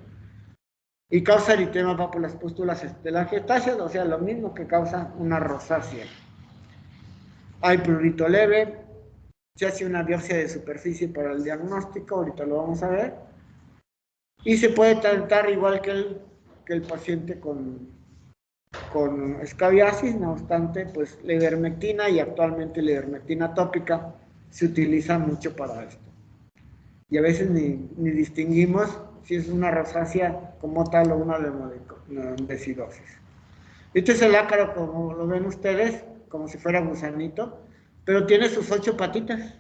y causa eritema pápulas pústulas telangiectáceas, o sea, lo mismo que causa una rosácea. Hay prurito leve, se hace una biopsia de superficie para el diagnóstico, ahorita lo vamos a ver, y se puede tratar igual que el paciente con escabiasis. No obstante, pues la ivermectina, y actualmente la ivermectina tópica se utiliza mucho para esto. Y a veces ni distinguimos si es una rosácea como tal o una dermodecidosis. Este es el ácaro, como lo ven ustedes, como si fuera gusanito, pero tiene sus 8 patitas.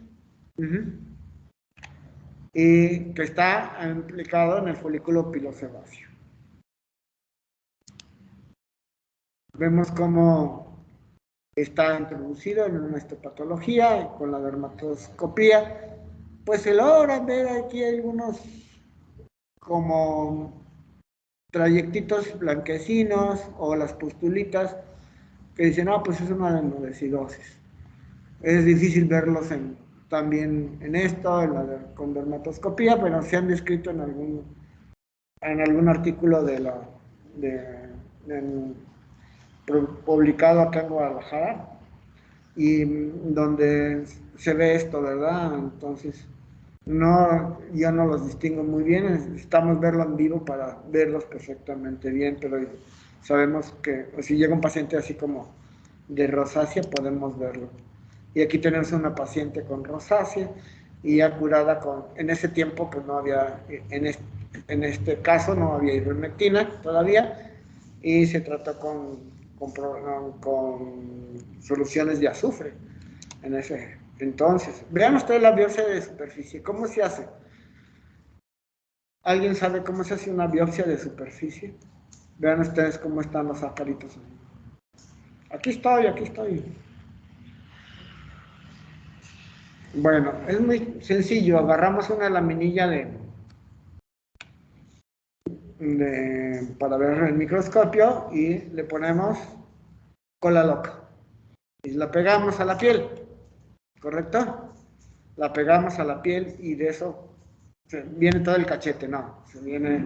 Y que está implicado en el folículo pilosebáceo. Vemos cómo está introducido en una histopatología, y con la dermatoscopía, pues se logran ver aquí algunos como trayectitos blanquecinos o las pustulitas que dicen, no, pues es una dermodecidosis. Es difícil verlos también en esto, con dermatoscopía, pero se han descrito en algún artículo publicado acá en Guadalajara, y donde se ve esto, ¿verdad? Entonces, yo no los distingo muy bien, necesitamos verlo en vivo para verlos perfectamente bien, pero sabemos que si llega un paciente así como de rosácea, podemos verlo. Y aquí tenemos una paciente con rosácea y ya curada en ese tiempo pues no había, en este caso no había ivermectina todavía, y se trató con soluciones de azufre en ese entonces. Vean ustedes la biopsia de superficie. ¿Cómo se hace? ¿Alguien sabe cómo se hace una biopsia de superficie? Vean ustedes cómo están los acaritos. Aquí estoy. Bueno, es muy sencillo. Agarramos una laminilla para ver el microscopio y le ponemos cola loca. Y la pegamos a la piel, ¿correcto? La pegamos a la piel y de eso viene todo el cachete, no. Se viene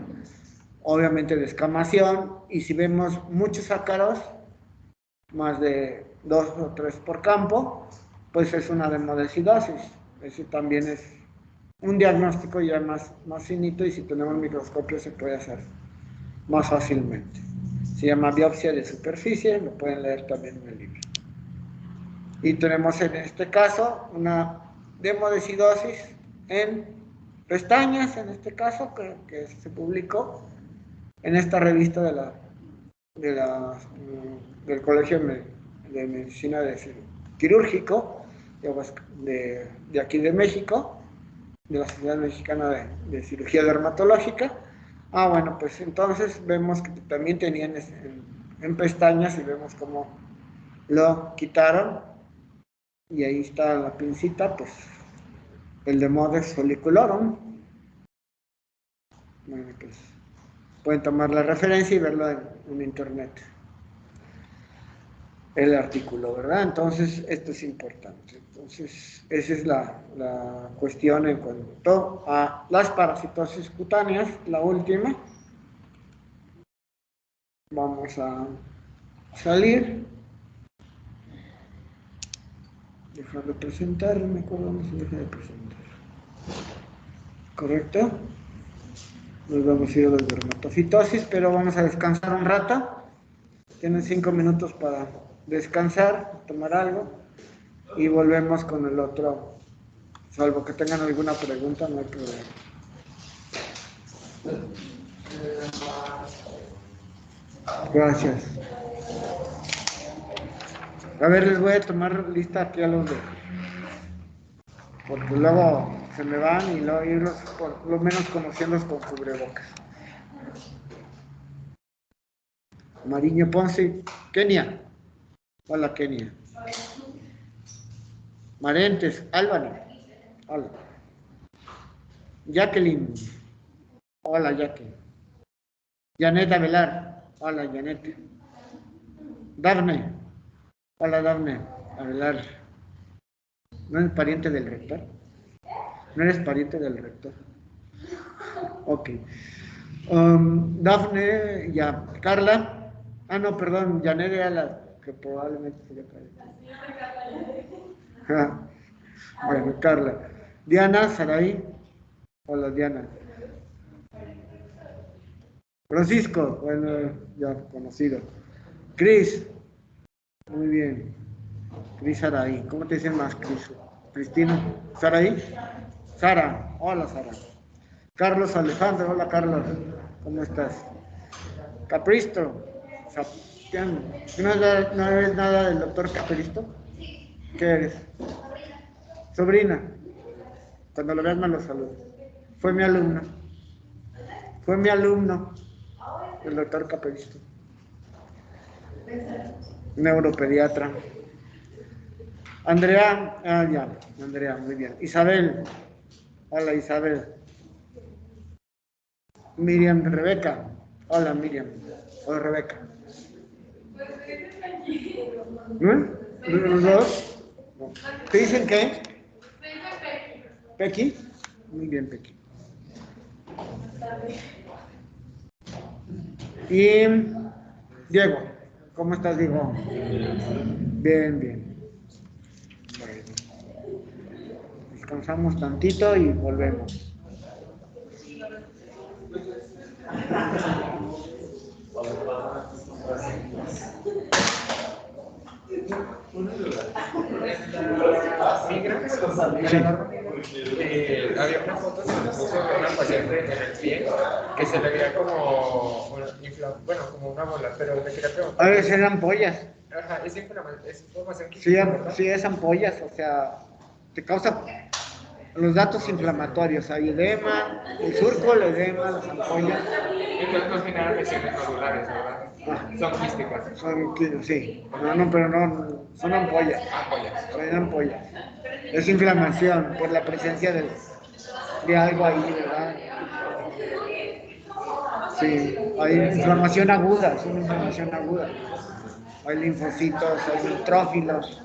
obviamente descamación, y si vemos muchos ácaros, más de 2 o 3 por campo, pues es una dermodecidosis. Ese también es un diagnóstico ya más finito, y si tenemos microscopio se puede hacer más fácilmente. Se llama biopsia de superficie, lo pueden leer también en el libro. Y tenemos en este caso una dermodecidosis en pestañas, en este caso, que se publicó en esta revista del Colegio de Medicina Quirúrgico de aquí de México, de la Sociedad Mexicana de Cirugía Dermatológica. Bueno, pues entonces vemos que también tenían en pestañas, y vemos cómo lo quitaron, y ahí está la pincita, pues el de Modex folliculorum. Bueno, pues pueden tomar la referencia y verlo en internet. El artículo, ¿verdad? Entonces, esto es importante. Entonces, esa es la cuestión en cuanto a las parasitosis cutáneas, la última. Vamos a salir. Dejar de presentar, no me acuerdo dónde se deja de presentar. ¿Correcto? Nos vamos a ir a la dermatofitosis, pero vamos a descansar un rato. Tienen 5 minutos para descansar, tomar algo y volvemos con el otro. Salvo que tengan alguna pregunta, no hay problema. Gracias. A ver, les voy a tomar lista aquí a los de... Porque luego se me van y luego irlos por lo menos conociéndolos con cubrebocas. Mariño Ponce, Kenia. Hola, Kenia. Marentes, Álvaro. Hola. Jacqueline. Hola, Jacqueline. Janet Avelar. Hola, Janet. Dafne. Hola, Dafne Avelar. ¿No eres pariente del rector? ¿No eres pariente del rector? Ok. Dafne, ya. Carla. Ah, no, perdón. Janet era la que probablemente se le cae. Bueno, Carla. Diana, Saraí. Hola, Diana. Francisco, bueno, ya conocido. Cris. Muy bien. Cris Saraí. ¿Cómo te dicen más, Cris? Cristina. ¿Saraí? Sara. Hola, Sara. Carlos Alejandro. Hola, Carlos. ¿Cómo estás? Capristo. Sapiano. ¿No eres nada del doctor Capristo? ¿Qué eres? Sobrina. Cuando lo veas me lo saludo. Fue mi alumno. Fue mi alumno. El doctor Capristo. Neuropediatra. Andrea, ya, Andrea, muy bien. Isabel, hola Isabel. Miriam, Rebeca, hola Miriam, hola Rebeca. ¿No? ¿Los dos? ¿Te dicen qué? ¿Pequi? Muy bien, Pequi. Y Diego, ¿cómo estás, Diego? Bien, bien. Bueno, descansamos tantito y volvemos. Había una foto que se puso de una paciente en el pie que se le veía como como una bola, pero me quería preguntar. A ver, eran ampollas. Ajá, es inflamación. Sí, sí, es ampollas, o sea, te causa los datos inflamatorios, hay edema, el surco, el edema, las ampollas. Entonces nos generan lesiones nodulares, ¿verdad? Son quísticas. Sí, no, pero no, son ampollas. Ampollas. Son ampollas. Es inflamación por la presencia de algo ahí, ¿verdad? Sí, hay inflamación aguda, es una inflamación aguda. Hay linfocitos, hay neutrófilos,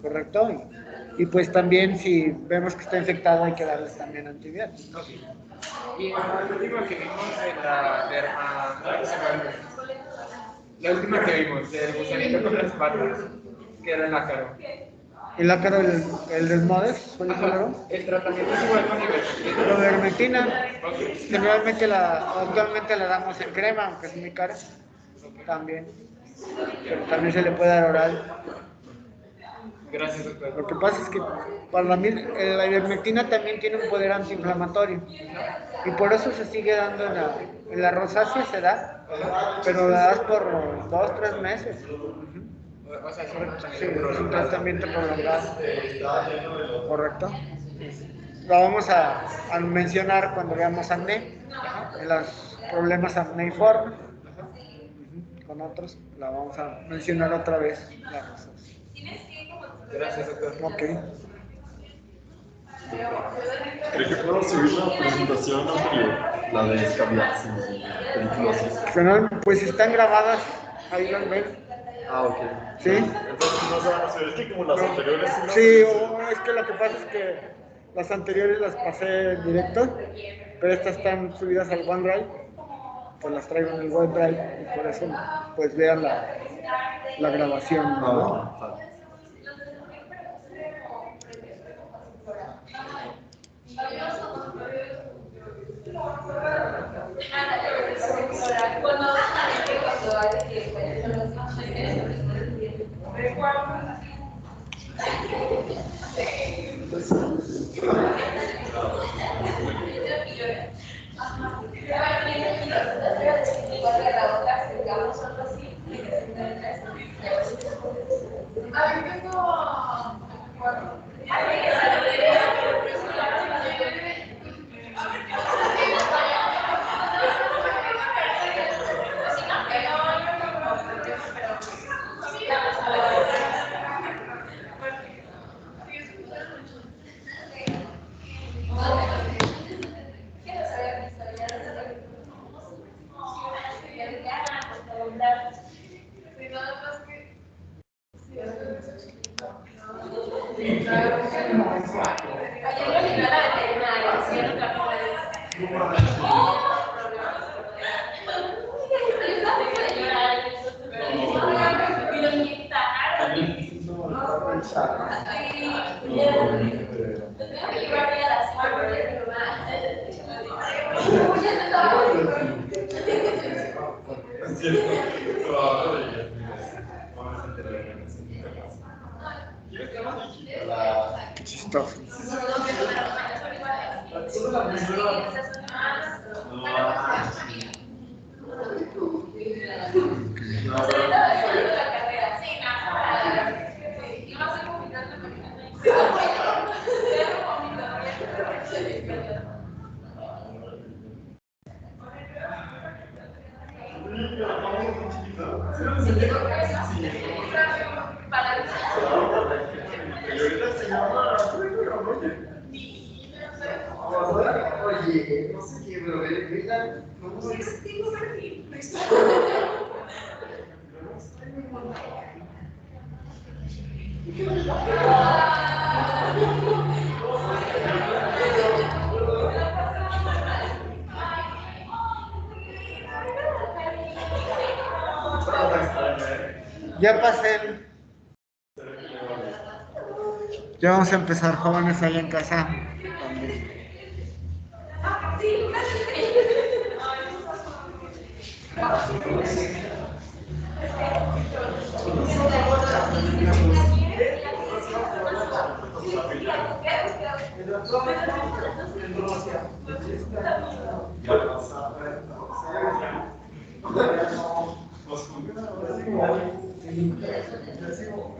¿correcto? Y pues también si vemos que está infectado hay que darles también antibióticos. Y la última que vimos de la la última que vimos del gusanito con las patas, que era el ácaro. El ácaro, el del Modex, El tratamiento es igual con ivermectina. Con ivermectina, generalmente actualmente la damos en crema, aunque es muy cara, también, pero también se le puede dar oral. Gracias, doctor. Lo que pasa es que para mí la ivermectina también tiene un poder antiinflamatorio y por eso se sigue dando en la rosácea, se da, pero la das por 2-3 meses. O sea, sí, es un tratamiento prolongado. ¿Correcto? Lo vamos a mencionar cuando veamos acné, en los problemas acneiformes, con otros, la vamos a mencionar otra vez. Gracias, doctor. Ok. Creo que puedo subir la presentación aunque la de escabiar sin peligrosis. Bueno, pues están grabadas, ahí las ven. Ah, ok. ¿Sí? Entonces no se van a subir. Es que como las anteriores sí las Sí, subí. es que lo que pasa es que las anteriores las pasé en directo, pero estas están subidas al OneDrive, pues las traigo en el OneDrive y por eso pues vean la grabación, Ah, ¿no? ok, vale. Qué chistoso. Oye, no sé qué, pero venga, ¿cómo es? Ya pasé. Ya vamos a empezar, jóvenes ahí en casa. También.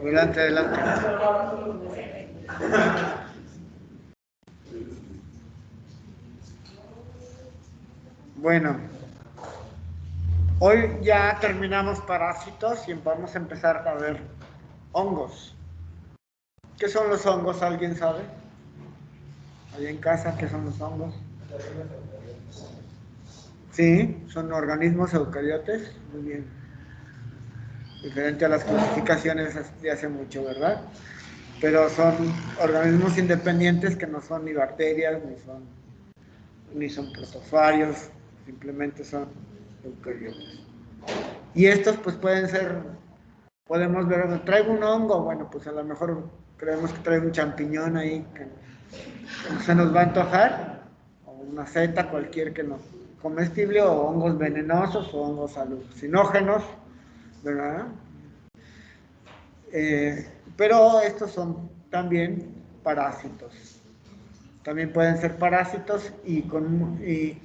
Adelante, adelante. Bueno, hoy ya terminamos parásitos y vamos a empezar a ver hongos. ¿Qué son los hongos? ¿Alguien sabe? Allá en casa, ¿qué son los hongos? Sí, son organismos eucariotes. Muy bien. Diferente a las clasificaciones de hace mucho, ¿verdad? Pero son organismos independientes que no son ni bacterias, ni son protofarios, simplemente son eucariotas. Y estos pues pueden ser, podemos ver, traigo un hongo, bueno, pues a lo mejor creemos que trae un champiñón ahí que no se nos va a antojar, o una seta, cualquier que no, comestible, o hongos venenosos, o hongos alucinógenos, ¿verdad? Pero estos son también parásitos. También pueden ser parásitos y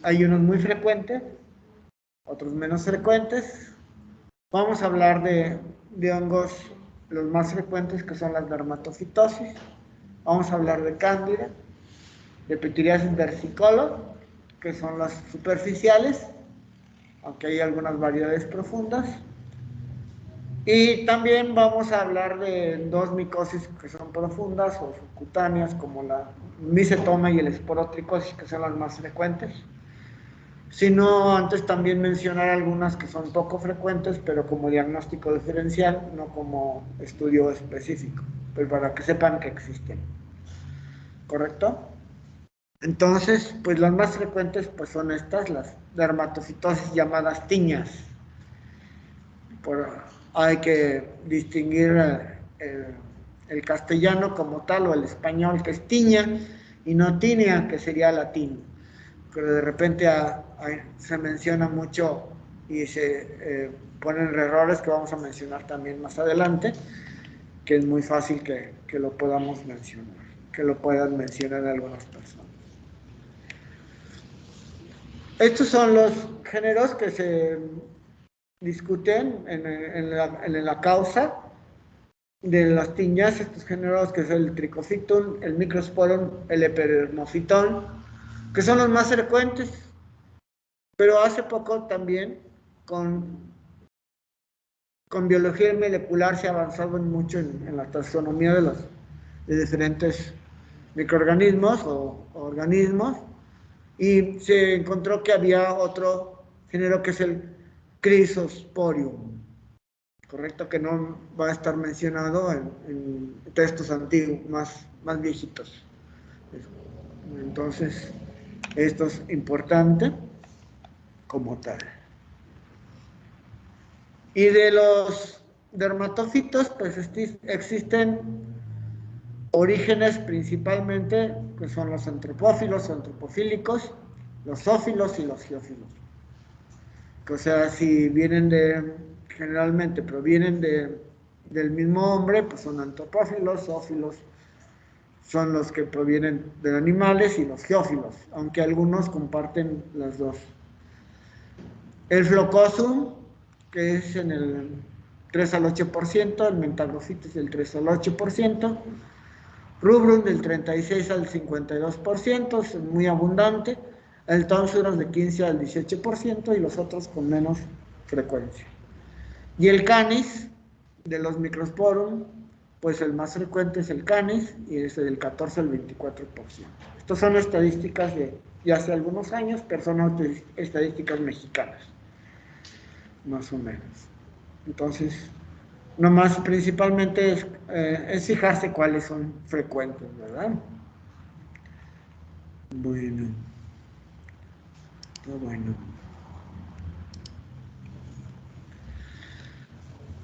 hay unos muy frecuentes, otros menos frecuentes. Vamos a hablar de hongos, los más frecuentes, que son las dermatofitosis. Vamos a hablar de cándida, de pityriasis versicolor, que son las superficiales, aunque hay algunas variedades profundas. Y también vamos a hablar de dos micosis que son profundas o subcutáneas, como la micetoma y el esporotricosis, que son las más frecuentes. Sino antes también mencionar algunas que son poco frecuentes, pero como diagnóstico diferencial, no como estudio específico, pero para que sepan que existen. ¿Correcto? Entonces, pues las más frecuentes pues son estas, las dermatocitosis llamadas tiñas. Hay que distinguir el castellano como tal o el español que es tiña y no tinea, que sería latín. Pero de repente se menciona mucho y se ponen errores que vamos a mencionar también más adelante, que es muy fácil que lo podamos mencionar, que lo puedan mencionar algunas personas. Estos son los géneros que se discuten en la causa de las tiñas, estos géneros que son el Trichophyton, el Microsporum, el Epidermophyton, que son los más frecuentes, pero hace poco también con biología molecular se ha avanzado mucho en la taxonomía de diferentes microorganismos o organismos, y se encontró que había otro género que es el Chrysosporium, correcto, que no va a estar mencionado en textos antiguos, más viejitos. Entonces, esto es importante como tal. Y de los dermatófitos, pues existen orígenes principalmente, que son los antropófilos o antropofílicos, los zófilos y los geófilos. O sea, si generalmente provienen del mismo hombre, pues son antropófilos, zófilos son los que provienen de animales, y los geófilos, aunque algunos comparten las dos. El Flocosum, que es en el 3 al 8%, el Mentagrophytes del 3 al 8%, Rubrum del 36 al 52%, es muy abundante, el Tonsurus de 15 al 18% y los otros con menos frecuencia. Y el Canis, de los Microsporum, pues el más frecuente es el Canis y es del 14 al 24%. Estas son estadísticas de hace algunos años, pero son estadísticas mexicanas, más o menos. Entonces, nomás principalmente es fijarse cuáles son frecuentes, ¿verdad? Bueno. Está bueno.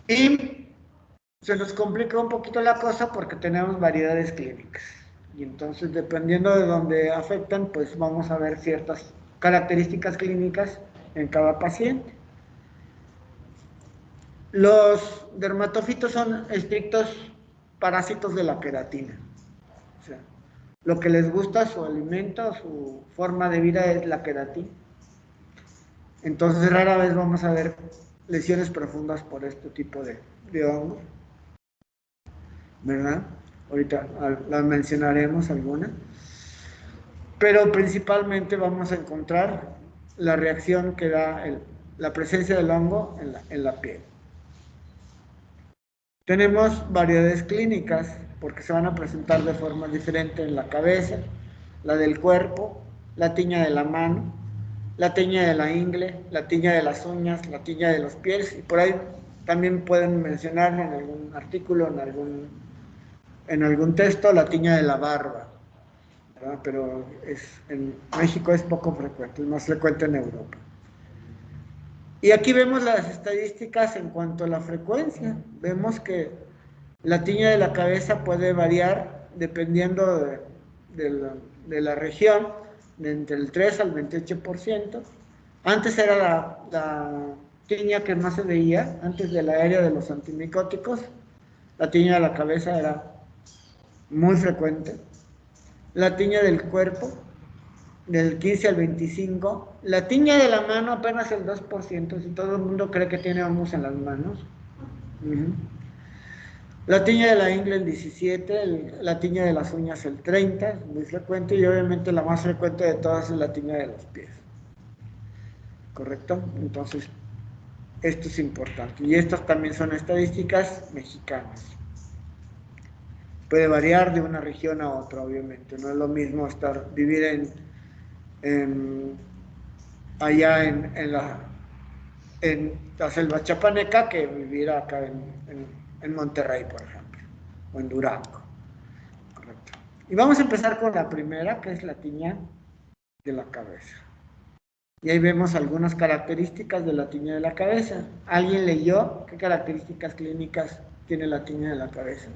Y se nos complica un poquito la cosa porque tenemos variedades clínicas. Y entonces, dependiendo de dónde afectan, pues vamos a ver ciertas características clínicas en cada paciente. Los dermatófitos son estrictos parásitos de la queratina. O sea, lo que les gusta, su alimento, su forma de vida es la queratina. Entonces, rara vez vamos a ver lesiones profundas por este tipo de hongos, ¿verdad? Ahorita las mencionaremos algunas. Pero principalmente vamos a encontrar la reacción que da la presencia del hongo en la piel. Tenemos variedades clínicas porque se van a presentar de forma diferente en la cabeza, la del cuerpo, la tiña de la mano, la tiña de la ingle, la tiña de las uñas, la tiña de los pies, y por ahí también pueden mencionarlo en algún artículo, en algún texto, la tiña de la barba, ¿verdad? Pero en México es poco frecuente, es más frecuente en Europa. Y aquí vemos las estadísticas en cuanto a la frecuencia. Vemos que la tiña de la cabeza puede variar dependiendo de la región, de entre el 3 al 28%. Antes era la tiña que más se veía, antes de la era de los antimicóticos. La tiña de la cabeza era muy frecuente. La tiña del cuerpo, del 15 al 25%. La tiña de la mano apenas el 2%, si todo el mundo cree que tiene hongos en las manos. La tiña de la ingle el 17%, la tiña de las uñas el 30%, muy frecuente, y obviamente la más frecuente de todas es la tiña de los pies. ¿Correcto? Entonces, Esto es importante. Y estas también son estadísticas mexicanas. Puede variar de una región a otra, obviamente. No es lo mismo vivir allá en la selva chapaneca que vivir acá en Monterrey, por ejemplo, o en Durango. Correcto. Y vamos a empezar con la primera, que es la tiña de la cabeza. Y ahí vemos algunas características de la tiña de la cabeza. ¿Alguien leyó qué características clínicas tiene la tiña de la cabeza?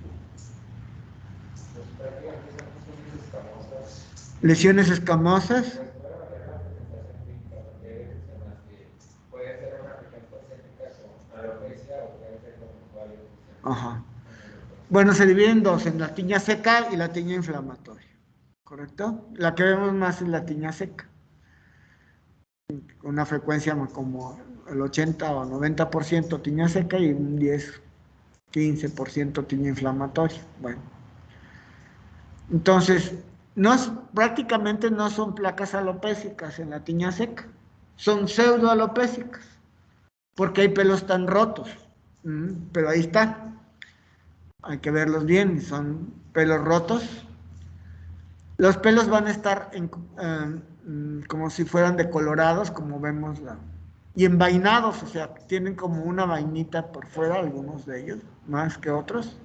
Lesiones escamosas. Ajá. Bueno, se divide en dos, en la tiña seca y la tiña inflamatoria. ¿Correcto? La que vemos más es la tiña seca. Con una frecuencia como el 80 o 90% tiña seca y un 10-15% tiña inflamatoria. Bueno. Entonces, prácticamente no son placas alopécicas en la tiña seca, son pseudoalopécicas, porque hay pelos tan rotos, pero ahí está, hay que verlos bien, son pelos rotos. Los pelos van a estar como si fueran decolorados, como vemos, y envainados, o sea, tienen como una vainita por fuera, algunos de ellos, más que otros.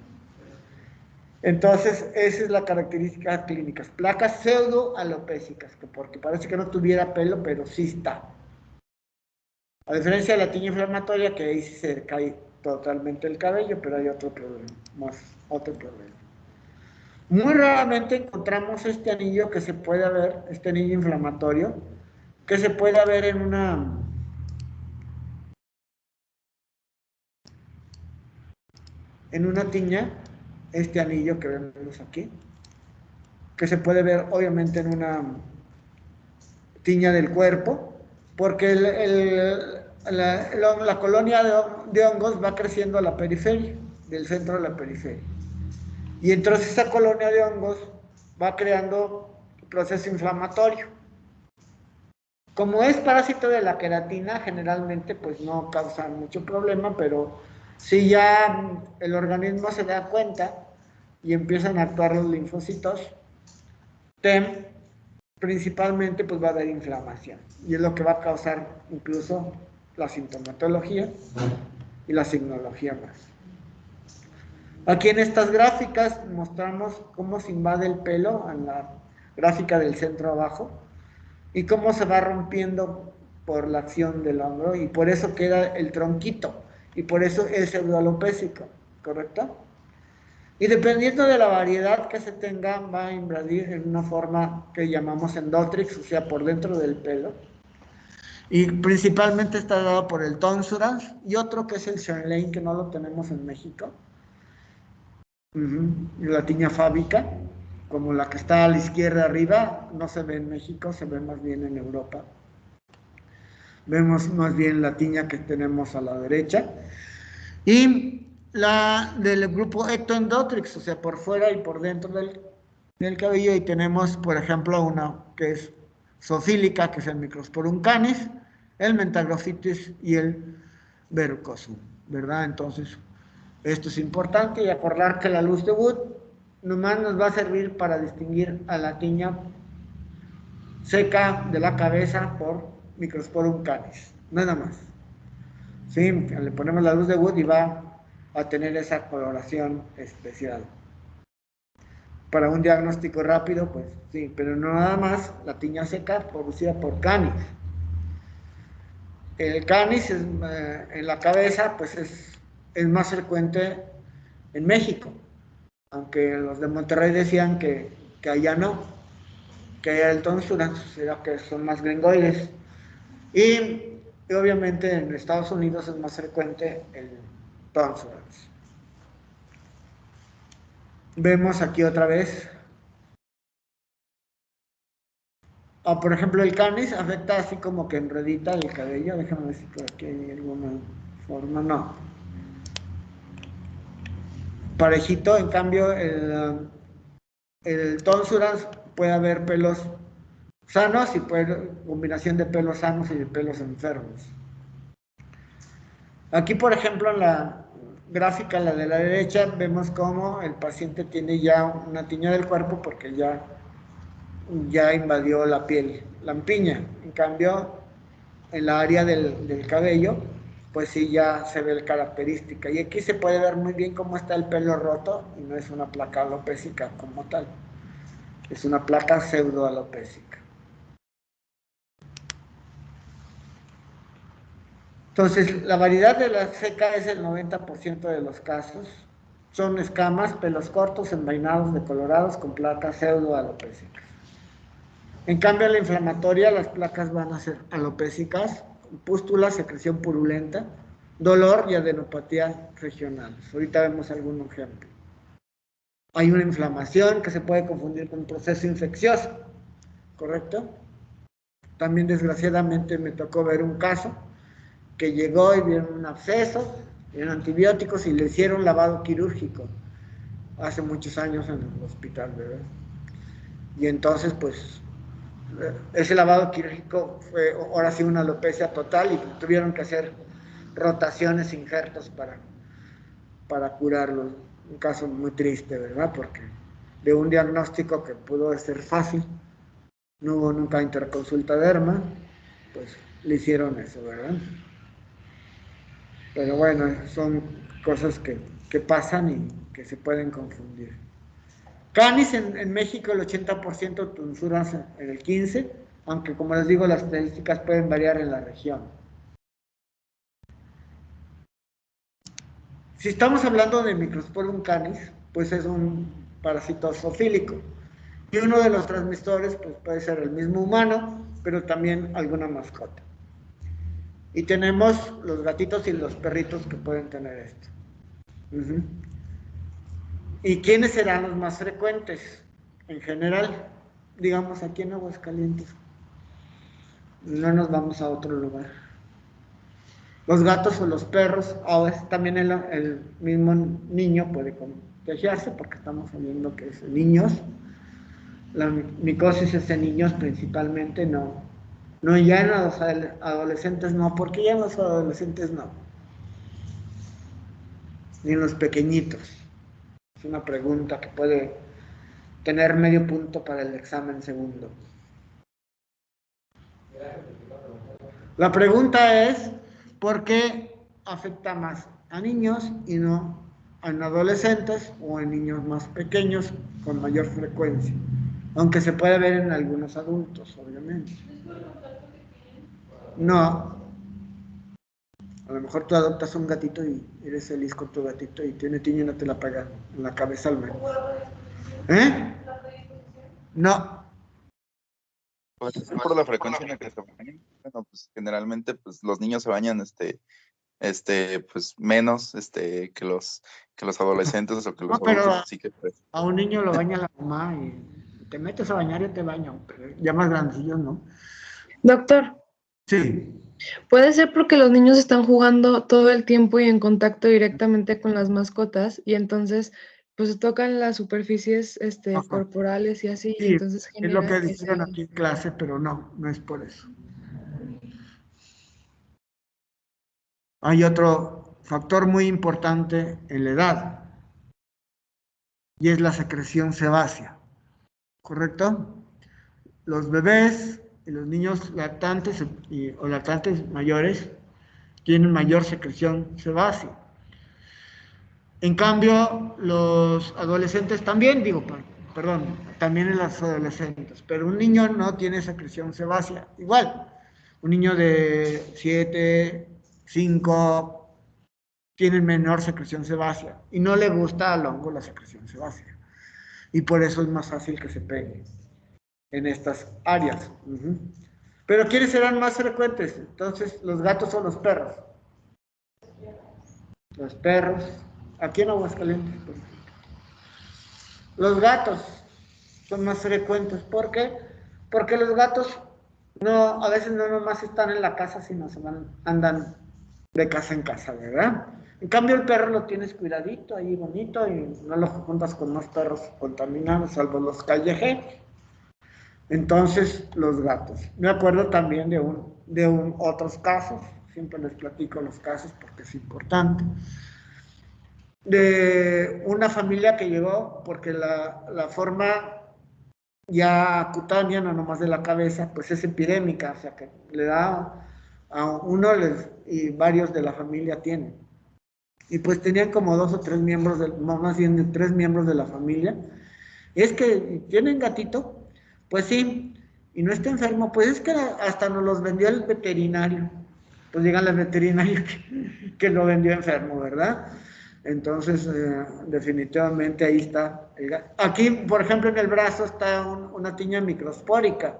Entonces, esa es la característica clínica. Placas pseudoalopécicas, porque parece que no tuviera pelo, pero sí está. A diferencia de la tiña inflamatoria, que ahí sí se cae totalmente el cabello, pero hay otro problema, otro problema. Muy raramente encontramos este anillo que se puede ver, este anillo inflamatorio, que se puede ver en una tiña, este anillo que vemos aquí, que se puede ver obviamente en una tiña del cuerpo, porque la colonia de hongos va creciendo a la periferia, del centro de la periferia. Y entonces esa colonia de hongos va creando proceso inflamatorio. Como es parásito de la queratina, generalmente pues no causa mucho problema, pero si ya el organismo se da cuenta y empiezan a actuar los linfocitos TEM, principalmente pues va a haber inflamación y es lo que va a causar incluso la sintomatología y la signología más. Aquí en estas gráficas mostramos cómo se invade el pelo en la gráfica del centro abajo y cómo se va rompiendo por la acción del hombro y por eso queda el tronquito y por eso es pseudoalopésico, ¿correcto? Y dependiendo de la variedad que se tenga, va a invadir en una forma que llamamos endotrix, o sea, por dentro del pelo. Y principalmente está dado por el Tonsurans y otro que es el Shenlane, que no lo tenemos en México. La tiña fábica, como la que está a la izquierda arriba, no se ve en México, se ve más bien en Europa. Vemos más bien la tiña que tenemos a la derecha. Y la del grupo ectoendotrix, o sea, por fuera y por dentro del cabello, y tenemos, por ejemplo, una que es zoofílica, que es el Microsporum canis, el Mentagrophytis y el Verrucosum, ¿verdad? Entonces, esto es importante y acordar que la luz de Wood nomás nos va a servir para distinguir a la tiña seca de la cabeza por Microsporum canis, nada más. Sí, le ponemos la luz de Wood y va a tener esa coloración especial. Para un diagnóstico rápido, pues sí, pero no nada más la tiña seca producida por canis. El canis en la cabeza, pues es más frecuente en México, aunque los de Monterrey decían que allá no, que allá el Tonsurans, que son más gringoides. Y obviamente en Estados Unidos es más frecuente el Tonsurans. Vemos aquí otra vez. Por ejemplo, el canis afecta así como que enredita el cabello. Déjame ver si por aquí hay alguna forma. No. Parejito, en cambio, el Tonsurans puede haber pelos sanos y puede haber combinación de pelos sanos y de pelos enfermos. Aquí, por ejemplo, en la gráfica, la de la derecha, vemos cómo el paciente tiene ya una tiña del cuerpo porque ya invadió la piel lampiña. En cambio, en la área del cabello, pues sí ya se ve la característica. Y aquí se puede ver muy bien cómo está el pelo roto y no es una placa alopécica como tal. Es una placa pseudoalopécica. Entonces, la variedad de la seca es el 90% de los casos. Son escamas, pelos cortos, envainados, decolorados, con placas pseudoalopécicas. En cambio, la inflamatoria, las placas van a ser alopécicas, pústulas, secreción purulenta, dolor y adenopatía regionales. Ahorita vemos algún ejemplo. Hay una inflamación que se puede confundir con un proceso infeccioso, ¿correcto? También, desgraciadamente, me tocó ver un caso que llegó y vieron un absceso, dieron antibióticos y le hicieron lavado quirúrgico hace muchos años en el hospital, ¿verdad? Y entonces, pues, ese lavado quirúrgico fue ahora sí una alopecia total y tuvieron que hacer rotaciones, injertos para curarlo. Un caso muy triste, ¿verdad? Porque de un diagnóstico que pudo ser fácil, no hubo nunca interconsulta derma, pues le hicieron eso, ¿verdad? Pero bueno, son cosas que pasan y que se pueden confundir. Canis en México el 80%, tonsuras en el 15%, aunque como les digo, las estadísticas pueden variar en la región. Si estamos hablando de Microsporum canis, pues es un parásito zoofílico. Y uno de los transmisores pues, puede ser el mismo humano, pero también alguna mascota. Y tenemos los gatitos y los perritos que pueden tener esto. ¿Y quiénes serán los más frecuentes? En general, digamos aquí en Aguascalientes. No nos vamos a otro lugar. Los gatos o los perros, también el mismo niño puede contagiarse porque estamos hablando que es niños. La micosis es en niños principalmente, no ya en los adolescentes no, porque ya en los adolescentes no. Ni en los pequeñitos. Es una pregunta que puede tener medio punto para el examen segundo. La pregunta es, ¿por qué afecta más a niños y no en adolescentes o en niños más pequeños con mayor frecuencia? Aunque se puede ver en algunos adultos, obviamente. No. A lo mejor tú adoptas un gatito y eres feliz con tu gatito y tiene tiña y no te la pagan en la cabeza al menos. ¿Eh? No. Pues es por la frecuencia en la que se bañan. Bueno, pues generalmente pues los niños se bañan pues menos que los adolescentes o que los pero adultos, así que pues. a un niño lo baña la mamá y te metes a bañar y te bañan, pero ya más grandecillos, ¿no? Doctor, Sí. puede ser porque los niños están jugando todo el tiempo y en contacto directamente con las mascotas y entonces pues tocan las superficies Ajá. corporales y así, y Sí, entonces es lo que genera dijeron aquí en clase, pero no es por eso. Hay otro factor muy importante en la edad y es la secreción sebácea, ¿correcto? Los bebés y los niños lactantes o lactantes mayores tienen mayor secreción sebácea. En cambio, los adolescentes también, también en los adolescentes, pero un niño no tiene secreción sebácea. Igual, un niño de 7, 5, tiene menor secreción sebácea y no le gusta al hongo la secreción sebácea. Y por eso es más fácil que se pegue en estas áreas. Pero ¿quiénes serán más frecuentes? Entonces, los gatos o los perros. Los perros, aquí en Aguascalientes, por ejemplo. Los gatos son más frecuentes. ¿Por qué? Porque los gatos a veces no nomás están en la casa, sino andan de casa en casa, ¿verdad? En cambio el perro lo tienes cuidadito, ahí bonito, y no lo juntas con más perros contaminados, salvo los callejeros. Entonces, los gatos. Me acuerdo también de otros casos, siempre les platico los casos porque es importante. De una familia que llegó porque la forma ya cutánea, no nomás de la cabeza, pues es epidémica, o sea que le da a uno y varios de la familia tienen. Y pues tenían como 2 o 3 miembros, más bien 3 miembros de la familia. Es que tienen gatito, pues sí, y no está enfermo, pues es que hasta nos los vendió el veterinario. Pues díganle al veterinario que lo vendió enfermo, ¿verdad? Entonces, definitivamente ahí está. Aquí, por ejemplo, en el brazo está una tiña microspórica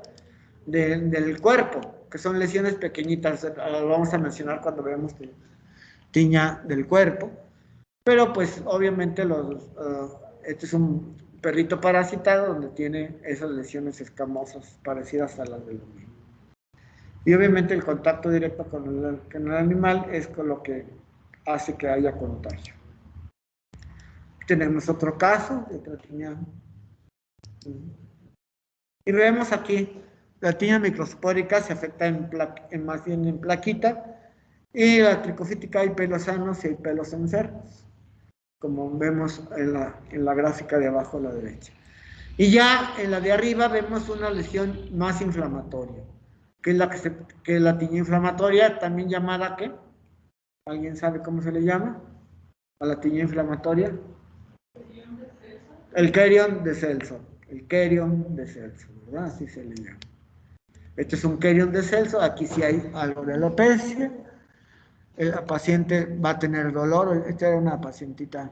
del cuerpo, que son lesiones pequeñitas, lo vamos a mencionar cuando veamos tiña del cuerpo, pero pues obviamente este es un perrito parasitado donde tiene esas lesiones escamosas parecidas a las del humano. Y obviamente el contacto directo con el animal es con lo que hace que haya contagio. Tenemos otro caso de otra tiña. Y vemos aquí, la tiña microspórica se afecta más bien en plaquita, y la tricofítica hay pelos sanos y hay pelos enfermos, como vemos en la gráfica de abajo a la derecha. Y ya en la de arriba vemos una lesión más inflamatoria, que es la tiña inflamatoria, también llamada ¿qué? ¿Alguien sabe cómo se le llama? A la tiña inflamatoria. El Querion de Celso. El Querion de Celso, ¿verdad? Así se le llama. Este es un Querion de Celso, aquí sí hay algo de alopecia. La paciente va a tener dolor. Esta era una pacientita,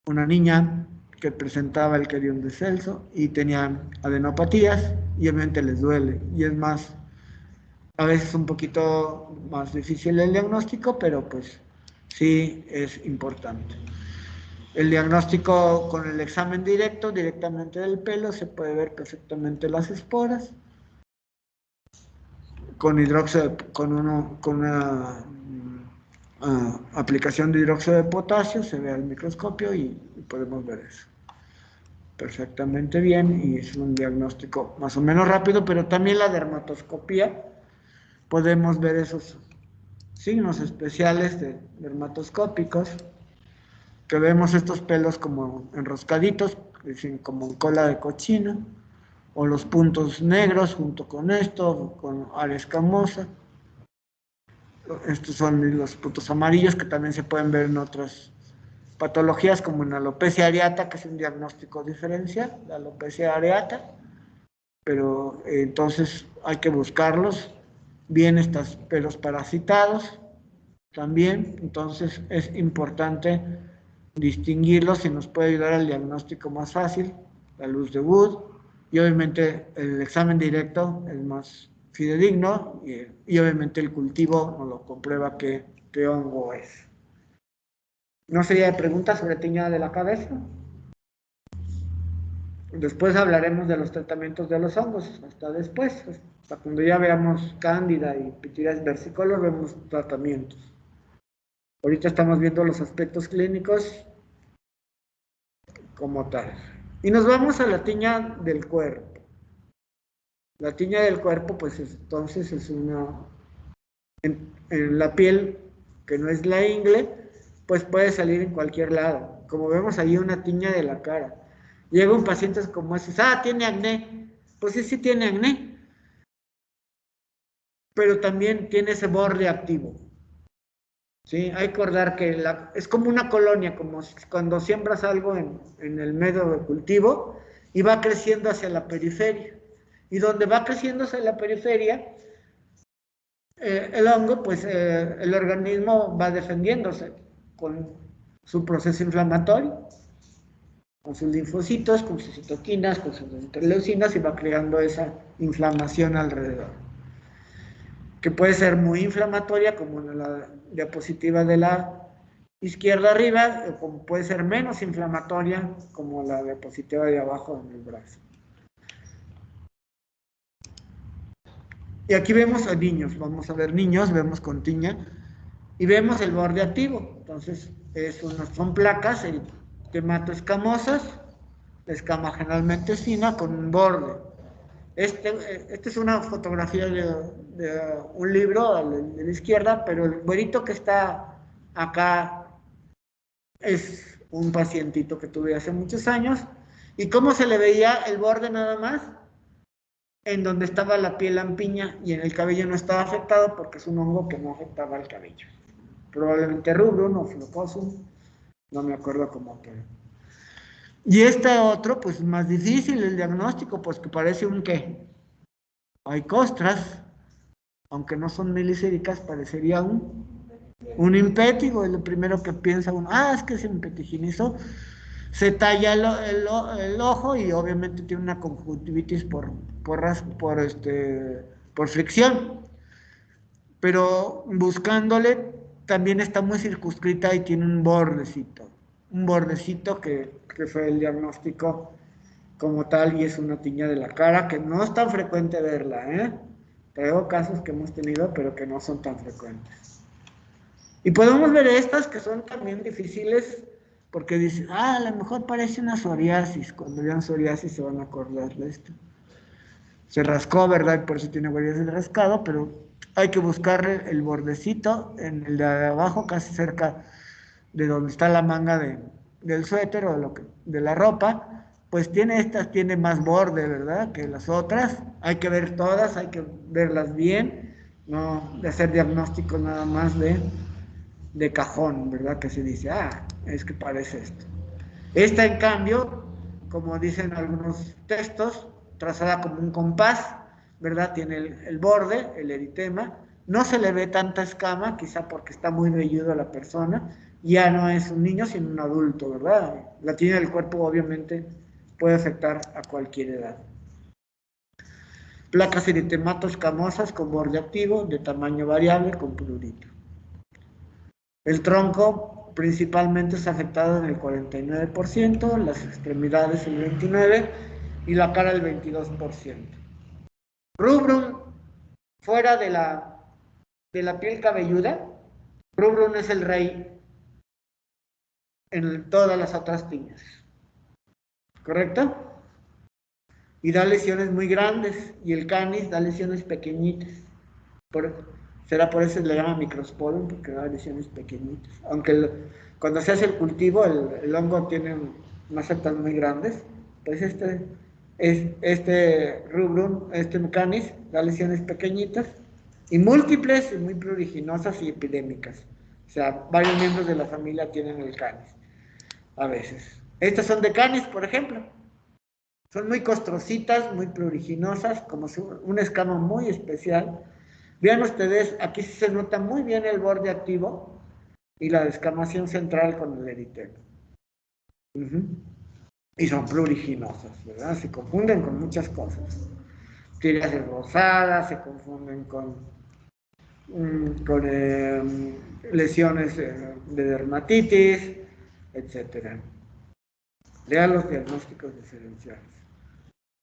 una niña que presentaba el Querion de Celso y tenía adenopatías y obviamente les duele. Y es más, a veces un poquito más difícil el diagnóstico, pero pues sí es importante. El diagnóstico con el examen directamente del pelo, se puede ver perfectamente las esporas. Con una aplicación de hidróxido de potasio se ve al microscopio y podemos ver eso perfectamente bien, y es un diagnóstico más o menos rápido, pero también la dermatoscopía podemos ver esos signos especiales dermatoscópicos, que vemos estos pelos como enroscaditos, como cola de cochino, o los puntos negros junto con esto, con área escamosa. Estos son los puntos amarillos que también se pueden ver en otras patologías, como en alopecia areata, que es un diagnóstico diferencial, la alopecia areata, pero entonces hay que buscarlos bien, estos pelos parasitados también, entonces es importante distinguirlos y nos puede ayudar al diagnóstico más fácil, la luz de Wood, y obviamente el examen directo es más fidedigno, y obviamente el cultivo nos lo comprueba qué hongo es. ¿No sería pregunta sobre tiña de la cabeza? Después hablaremos de los tratamientos de los hongos, hasta después, hasta cuando ya veamos cándida y piturias versicolor, vemos tratamientos. Ahorita estamos viendo los aspectos clínicos como tal. Y nos vamos a la tiña del cuerpo. La tiña del cuerpo, pues entonces es en la piel, que no es la ingle, pues puede salir en cualquier lado. Como vemos ahí, una tiña de la cara. Llega un paciente como ese, tiene acné. Pues sí tiene acné, pero también tiene ese borde activo. ¿Sí? Hay que recordar que es como una colonia, como cuando siembras algo en el medio de cultivo y va creciendo hacia la periferia. Y donde va creciendo hacia la periferia, el hongo, pues el organismo va defendiéndose con su proceso inflamatorio, con sus linfocitos, con sus citoquinas, con sus interleucinas, y va creando esa inflamación alrededor, que puede ser muy inflamatoria, como en la diapositiva de la izquierda arriba, o como puede ser menos inflamatoria, como la diapositiva de abajo en el brazo. Y aquí vemos a niños, vamos a ver niños, vemos con tiña, y vemos el borde activo. Entonces, son placas hematoescamosas, la escama generalmente fina, con un borde. Esta es una fotografía de un libro de la izquierda, pero el güerito que está acá es un pacientito que tuve hace muchos años. ¿Y cómo se le veía el borde nada más? En donde estaba la piel lampiña y en el cabello no estaba afectado porque es un hongo que no afectaba el cabello. Probablemente rubrum o flocosum, no me acuerdo cómo quedó. Y este otro, pues más difícil el diagnóstico, pues que parece un ¿qué? Hay costras, aunque no son milicéricas, parecería un impétigo, es lo primero que piensa uno, es que se impetiginizó, se talla el ojo y obviamente tiene una conjuntivitis por fricción, pero buscándole también está muy circunscrita y tiene un bordecito que fue el diagnóstico como tal y es una tiña de la cara que no es tan frecuente verla, Traigo casos que hemos tenido pero que no son tan frecuentes. Y podemos ver estas que son también difíciles porque dicen, a lo mejor parece una psoriasis. Cuando vean psoriasis se van a acordar de esto. Se rascó, ¿verdad? Y por eso tiene huellas de rascado, pero hay que buscarle el bordecito en el de abajo, casi cerca de donde está la manga del suéter o de la ropa. Pues tiene más borde, ¿verdad? Que las otras. Hay que ver todas, hay que verlas bien, no de hacer diagnóstico nada más de cajón, ¿verdad? Que se dice, es que parece esto. Esta, en cambio, como dicen algunos textos, trazada como un compás, ¿verdad? Tiene el borde, el eritema, no se le ve tanta escama, quizá porque está muy velludo la persona, ya no es un niño, sino un adulto, ¿verdad? La tiña del cuerpo, obviamente, puede afectar a cualquier edad. Placas eritemato-escamosas con borde activo, de tamaño variable, con prurito. El tronco principalmente es afectado en el 49%, las extremidades el 29% y la cara el 22%. Rubrum, fuera de la piel cabelluda, rubrum es el rey en todas las otras tiñas. ¿Correcto? Y da lesiones muy grandes, y el canis da lesiones pequeñitas. Será por eso le llama microsporum, porque da lesiones pequeñitas. Aunque cuando se hace el cultivo, el hongo tiene macetas muy grandes, pues este rubrum, canis, da lesiones pequeñitas y múltiples, y muy pruriginosas y epidémicas. O sea, varios miembros de la familia tienen el canis, a veces. Estas son de canis, por ejemplo. Son muy costrocitas, muy pruriginosas, como una escama muy especial. Vean ustedes, aquí sí se nota muy bien el borde activo y la descamación central con el eritema. Y son pruriginosas, ¿verdad? Se confunden con muchas cosas. Tiras rosadas, se confunden con lesiones de dermatitis, etc. Vean los diagnósticos diferenciales.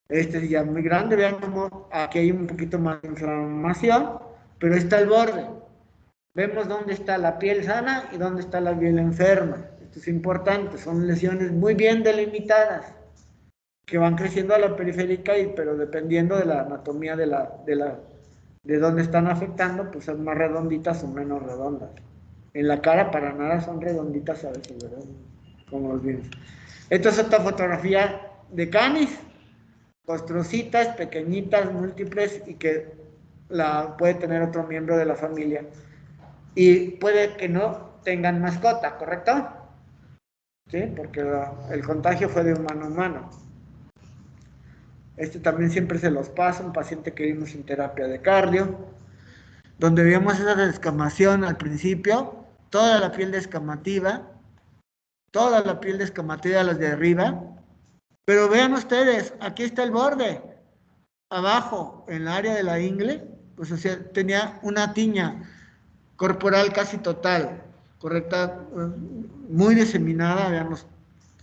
Este es ya muy grande, vean cómo aquí hay un poquito más de inflamación, pero está el borde. Vemos dónde está la piel sana y dónde está la piel enferma. Esto es importante, son lesiones muy bien delimitadas, que van creciendo a la periférica, pero dependiendo de la anatomía de dónde están afectando, pues son más redonditas o menos redondas. En la cara para nada son redonditas a veces, ¿verdad? Como los bienes. Esta es otra fotografía de canis, costrocitas, pequeñitas, múltiples, y que la puede tener otro miembro de la familia. Y puede que no tengan mascota, ¿correcto? ¿Sí? Porque el contagio fue de humano a humano. Este también siempre se los pasa, un paciente que vimos en terapia de cardio, donde vimos esa descamación al principio, toda la piel descamativa, las de arriba, pero vean ustedes, aquí está el borde, abajo, en el área de la ingle, pues o sea, tenía una tiña corporal casi total, correcta, muy diseminada, vean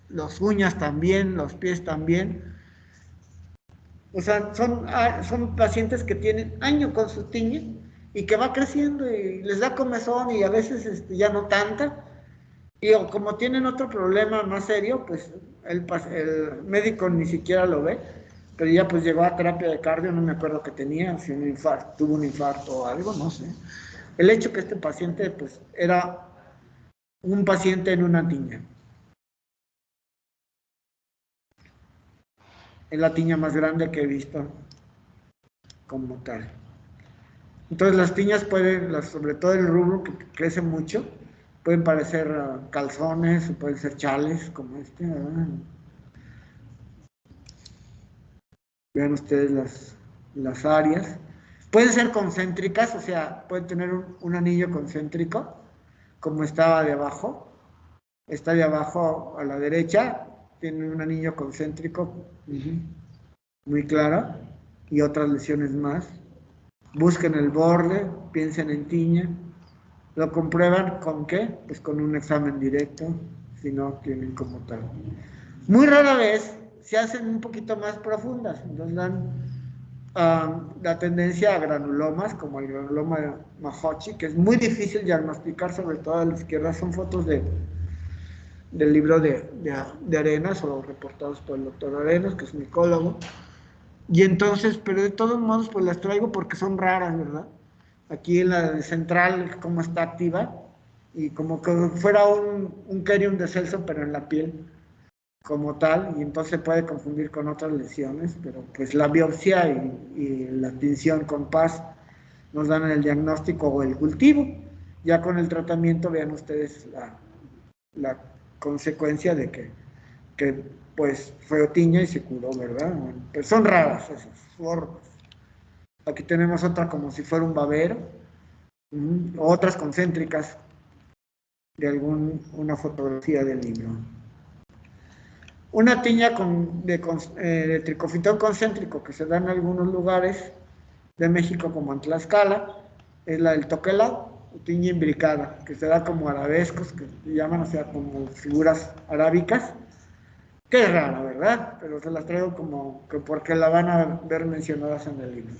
los uñas también, los pies también. O sea, son pacientes que tienen años con su tiña y que va creciendo y les da comezón y a veces ya no tanta. Y como tienen otro problema más serio, pues el médico ni siquiera lo ve. pero ya pues llegó a terapia de cardio, no me acuerdo qué tenía, si un infarto, tuvo un infarto o algo, no sé. El hecho que este paciente pues era un paciente en una tiña. Es la tiña más grande que he visto como tal. Entonces las tiñas pueden, sobre todo el rubro que crece mucho, pueden parecer calzones o pueden ser chales como este, ¿verdad? Vean ustedes las áreas. Pueden ser concéntricas, o sea, pueden tener un anillo concéntrico, como estaba de abajo. Está de abajo a la derecha, tiene un anillo concéntrico muy claro, y otras lesiones más. Busquen el borde, piensen en tiña. ¿Lo comprueban con qué? Pues con un examen directo, si no tienen como tal. Muy rara vez se hacen un poquito más profundas, nos dan la tendencia a granulomas, como el granuloma de Mahochi, que es muy difícil diagnosticar, sobre todo a la izquierda. Son fotos del libro de Arenas, o reportados por el doctor Arenas, que es micólogo. Y entonces, pero de todos modos, pues las traigo porque son raras, ¿verdad? Aquí en la central, como está activa, y como que fuera un cerium de Celso, pero en la piel, como tal, y entonces se puede confundir con otras lesiones, pero pues la biopsia y la tinción con PAS nos dan el diagnóstico o el cultivo. Ya con el tratamiento vean ustedes la consecuencia de que pues fue tiña y se curó, ¿verdad? Bueno, pues son raras esas formas. Aquí tenemos otra como si fuera un babero, otras concéntricas de una fotografía del libro. Una tiña de tricofitón concéntrico que se da en algunos lugares de México, como en Tlaxcala, es la del toquelao, o tiña imbricada, que se da como arabescos, que llaman, o sea, como figuras arábicas, que es rara, ¿verdad? Pero se las traigo como que porque la van a ver mencionadas en el libro.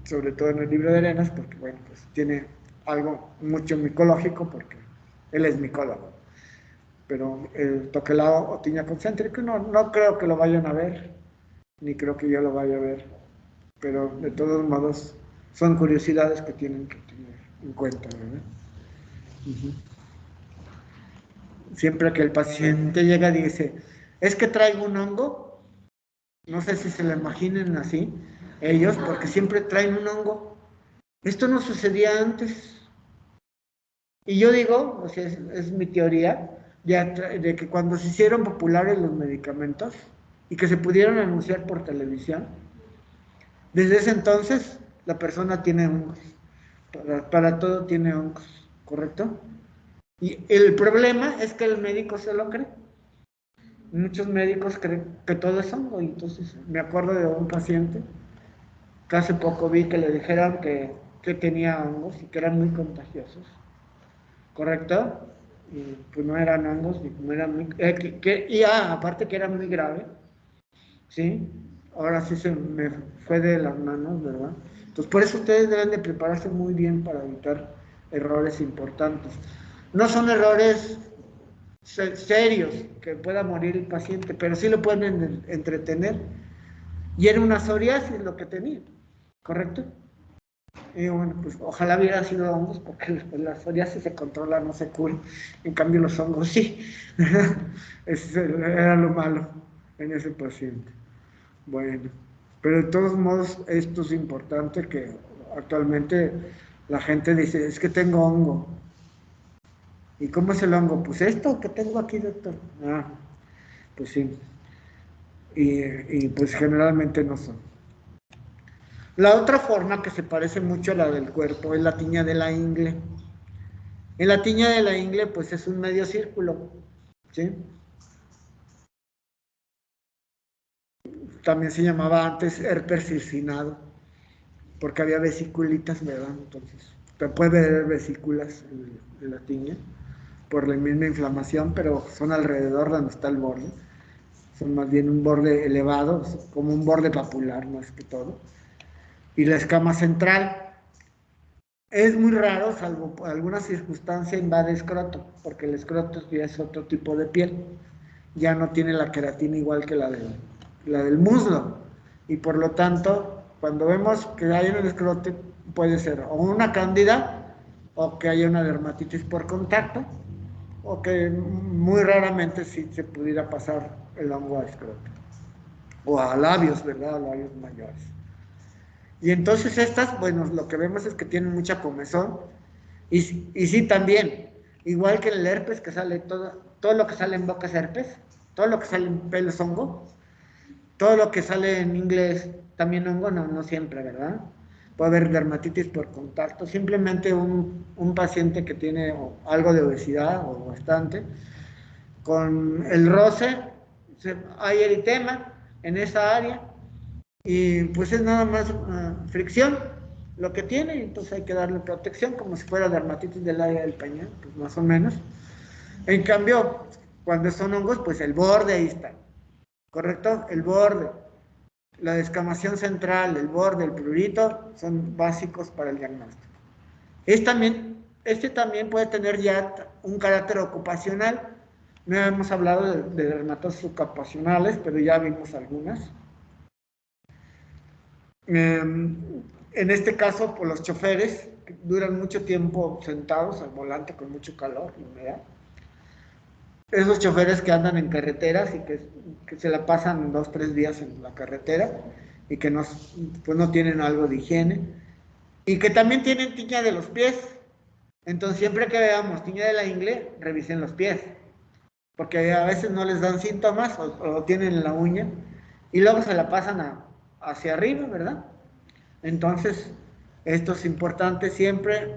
Sobre todo en el libro de Arenas, porque, bueno, pues tiene algo mucho micológico, porque él es micólogo. Pero el toquelao o tiña concéntrico no creo que lo vayan a ver, ni creo que yo lo vaya a ver, pero de todos modos son curiosidades que tienen que tener en cuenta, ¿verdad? Siempre que el paciente llega y dice, es que traigo un hongo, no sé si se lo imaginen así ellos, porque siempre traen un hongo. Esto no sucedía antes. Y yo digo, o sea, es mi teoría, de que cuando se hicieron populares los medicamentos y que se pudieron anunciar por televisión, desde ese entonces la persona tiene hongos. Para todo tiene hongos, ¿correcto? Y el problema es que el médico se lo cree. Muchos médicos creen que todo es hongo. Y entonces me acuerdo de un paciente que hace poco vi que le dijeron que tenía hongos y que eran muy contagiosos, ¿correcto? Y pues no eran hongos, no eran muy, aparte que era muy grave, ¿sí? Ahora sí se me fue de las manos, ¿verdad? Entonces por eso ustedes deben de prepararse muy bien para evitar errores importantes. No son errores serios que pueda morir el paciente, pero sí lo pueden entretener. Y era una psoriasis lo que tenía, ¿correcto? Y bueno, pues ojalá hubiera sido hongos, porque la psoriasis se controla, no se cura. En cambio los hongos sí. Eso era lo malo en ese paciente. Bueno, pero de todos modos esto es importante, que actualmente la gente dice, es que tengo hongo. ¿Y cómo es el hongo? Pues esto que tengo aquí, doctor. Ah, pues sí. Y pues generalmente no son. La otra forma que se parece mucho a la del cuerpo es la tiña de la ingle. En la tiña de la ingle, pues es un medio círculo, ¿sí? También se llamaba antes herpes circinado, porque había vesiculitas, ¿verdad? Entonces, te puede ver vesículas en la tiña por la misma inflamación, pero son alrededor donde está el borde. Son más bien un borde elevado, como un borde papular más que todo. Y la escama central es muy raro, salvo por alguna circunstancia, invade escroto, porque el escroto ya es otro tipo de piel, ya no tiene la queratina igual que la la del muslo, y por lo tanto, cuando vemos que hay en el escroto, puede ser o una cándida, o que haya una dermatitis por contacto, o que muy raramente sí se pudiera pasar el hongo a escroto, o a labios, ¿verdad? A labios mayores. Y entonces estas, bueno, lo que vemos es que tienen mucha comezón, y sí también, igual que el herpes, que sale todo lo que sale en boca es herpes, todo lo que sale en pelo es hongo, todo lo que sale en inglés también hongo, no siempre, ¿verdad? Puede haber dermatitis por contacto, simplemente un paciente que tiene algo de obesidad o bastante, con el roce hay eritema en esa área y pues es nada más fricción lo que tiene, y entonces hay que darle protección como si fuera dermatitis del área del pañal, pues más o menos. En cambio, cuando son hongos, pues el borde ahí está, ¿correcto? El borde, la descamación central, el borde, el prurito, son básicos para el diagnóstico. Este también puede tener ya un carácter ocupacional. No hemos hablado de dermatosis ocupacionales, pero ya vimos algunas. En este caso, por los choferes, que duran mucho tiempo sentados al volante con mucho calor y humedad. Esos choferes que andan en carreteras y que se la pasan 2 o 3 días en la carretera y que pues no tienen algo de higiene y que también tienen tiña de los pies. Entonces, siempre que veamos tiña de la ingle, revisen los pies, porque a veces no les dan síntomas o lo tienen en la uña y luego se la pasan hacia arriba, ¿verdad? Entonces, esto es importante siempre.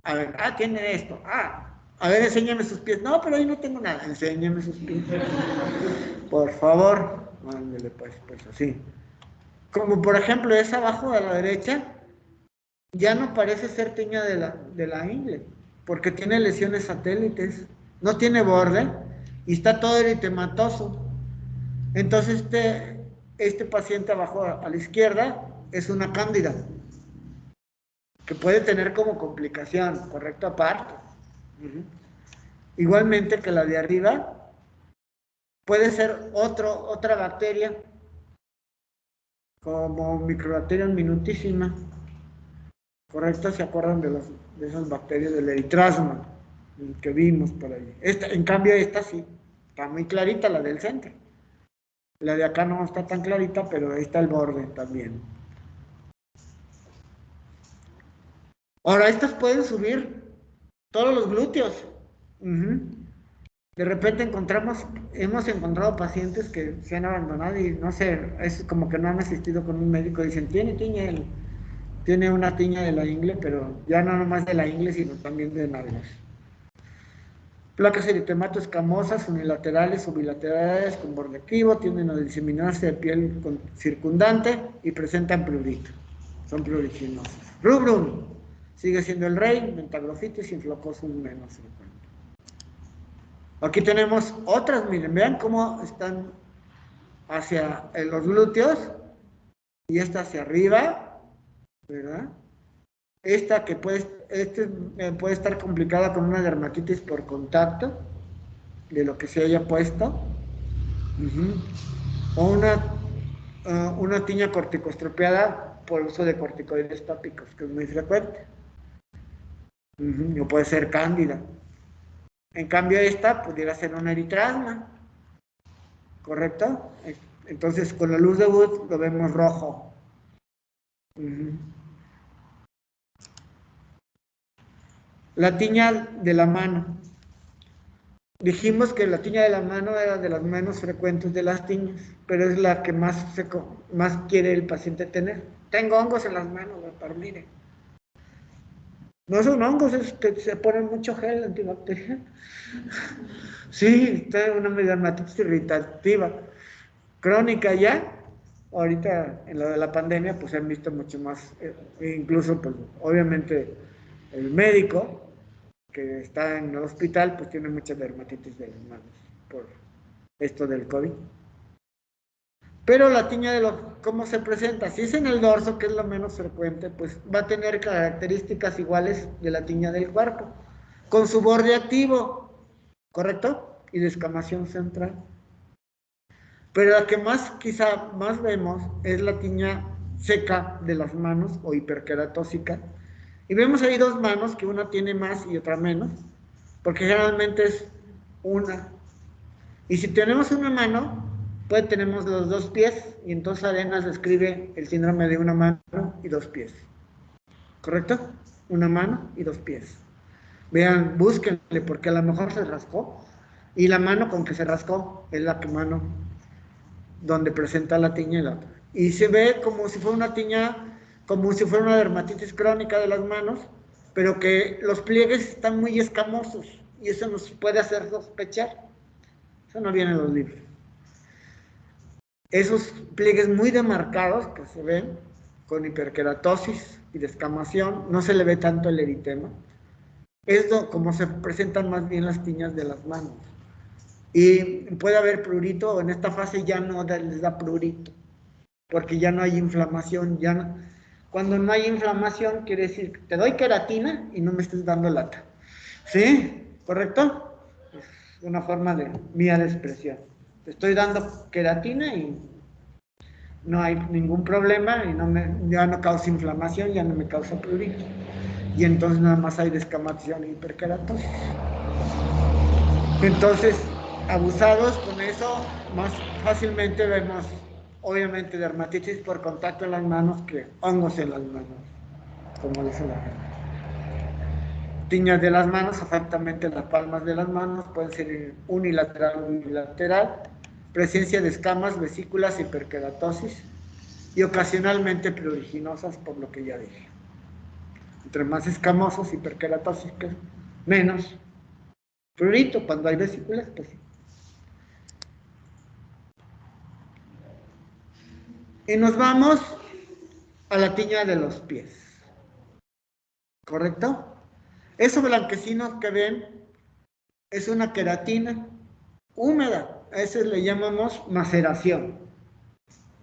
A ver, tiene esto. A ver, enséñame sus pies. No, pero ahí no tengo nada. Enséñame sus pies. Por favor. Mándele pues así. Como por ejemplo, esa abajo a la derecha, ya no parece ser tiña de la ingle, porque tiene lesiones satélites, no tiene borde y está todo eritematoso. Entonces, este paciente abajo a la izquierda es una cándida, que puede tener como complicación, correcto, aparte. Igualmente que la de arriba, puede ser otra bacteria, como Microbacterium minutísima, correcto, ¿se acuerdan de esas bacterias del eritrasma que vimos por ahí? En cambio esta sí, está muy clarita, la del centro. La de acá no está tan clarita, pero ahí está el borde también. Ahora, estas pueden subir todos los glúteos. De repente hemos encontrado pacientes que se han abandonado y no sé, es como que no han asistido con un médico y dicen, tiene una tiña de la ingle, pero ya no nomás de la ingle, sino también de nalgas. Placas eritemato-escamosas, unilaterales o bilaterales con borde activo, tienden a diseminarse de piel circundante y presentan prurito. Son pruriginosos. Rubrum sigue siendo el rey, mentaglofitis, inflocosus menos frecuente. Aquí tenemos otras, miren, vean cómo están hacia los glúteos y esta hacia arriba, ¿verdad? Esta que puede estar complicada con una dermatitis por contacto de lo que se haya puesto, o una tiña corticoestropeada por uso de corticoides tópicos, que es muy frecuente, o puede ser cándida. En cambio esta pudiera ser un eritrasma, ¿correcto? Entonces con la luz de Wood lo vemos rojo. La tiña de la mano. Dijimos que la tiña de la mano era de las menos frecuentes de las tiñas, pero es la que más quiere el paciente tener. Tengo hongos en las manos, doctor, mire. No son hongos, es que se pone mucho gel antibacterial. Sí, está una dermatitis irritativa. Crónica ya. Ahorita en lo de la pandemia pues se han visto mucho más, incluso pues obviamente el médico que está en el hospital pues tiene mucha dermatitis de las manos por esto del COVID. Pero la tiña ¿cómo se presenta? Si es en el dorso, que es lo menos frecuente, pues va a tener características iguales de la tiña del cuerpo, con su borde activo, ¿correcto? Y descamación central. Pero la que más, quizá más vemos es la tiña seca de las manos o hiperqueratóxica. Y vemos ahí dos manos, que una tiene más y otra menos, porque generalmente es una. Y si tenemos una mano, pues tenemos los dos pies, y entonces Arenas describe el síndrome de una mano y dos pies. ¿Correcto? Una mano y dos pies. Vean, búsquenle, porque a lo mejor se rascó, y la mano con que se rascó es la que mano donde presenta la tiña y la otra. Y se ve como si fuera una tiña, como si fuera una dermatitis crónica de las manos, pero que los pliegues están muy escamosos, y eso nos puede hacer sospechar. Eso no viene en los libros. Esos pliegues muy demarcados que se ven con hiperkeratosis y descamación, no se le ve tanto el eritema. Es como se presentan más bien las tiñas de las manos. Y puede haber prurito, en esta fase ya no les da prurito, porque ya no hay inflamación. Cuando no hay inflamación quiere decir que te doy queratina y no me estés dando lata. ¿Sí? ¿Correcto? Es una forma mía de expresión. Te estoy dando queratina y no hay ningún problema, y ya no causa inflamación, ya no me causa prurito. Y entonces nada más hay descamación y hiperkeratosis. Entonces, abusados con eso, más fácilmente vemos, obviamente, dermatitis por contacto en las manos que hongos en las manos, como dice la gente. Tiñas de las manos, afectamente las palmas de las manos, pueden ser unilateral o bilateral, presencia de escamas, vesículas, hiperkeratosis, y ocasionalmente pruriginosas, por lo que ya dije. Entre más escamosos, hiperkeratosis, menos prurito. Cuando hay vesículas, pues sí. Y nos vamos a la tiña de los pies. ¿Correcto? Eso blanquecino que ven es una queratina húmeda. A eso le llamamos maceración.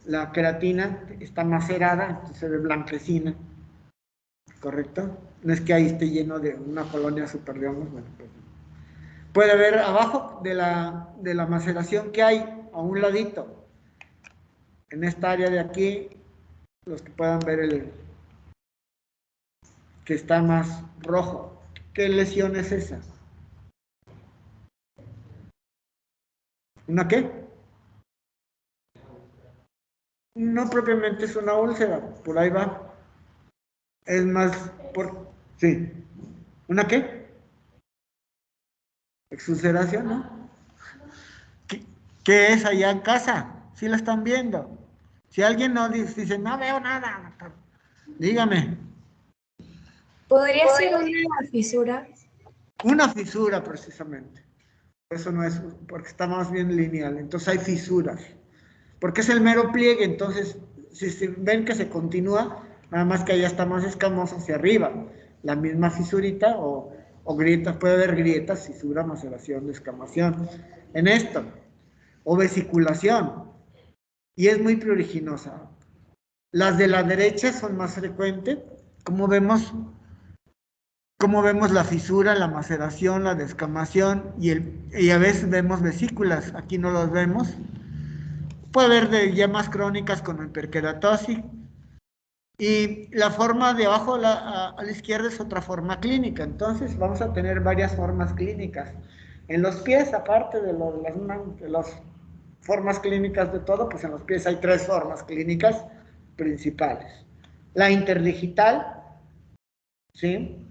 La queratina está macerada, entonces se ve blanquecina. ¿Correcto? No es que ahí esté lleno de una colonia super de hongos. Bueno, pues puede ver abajo de la maceración que hay a un ladito. En esta área de aquí, los que puedan ver que está más rojo. ¿Qué lesión es esa? ¿Una qué? No propiamente es una úlcera, por ahí va. Es más, sí. ¿Una qué? Exulceración, ¿no? ¿Qué es allá en casa? ¿Sí la están viendo? Si alguien no dice, no veo nada, dígame. ¿Podría ser una fisura? Una fisura, precisamente. Eso no es, porque está más bien lineal. Entonces hay fisuras. Porque es el mero pliegue, entonces, si ven que se continúa, nada más que allá está más escamoso hacia arriba. La misma fisurita o grietas, puede haber grietas, fisura, maceración, descamación. En esto. O vesiculación. Y es muy pruriginosa. Las de la derecha son más frecuentes. Como vemos la fisura, la maceración, la descamación, y a veces vemos vesículas. Aquí no los vemos. Puede haber de llamas crónicas con hiperkeratosis. Y la forma de abajo a la izquierda es otra forma clínica. Entonces vamos a tener varias formas clínicas. En los pies, aparte de las formas clínicas de todo, pues en los pies hay tres formas clínicas principales. La interdigital, ¿sí?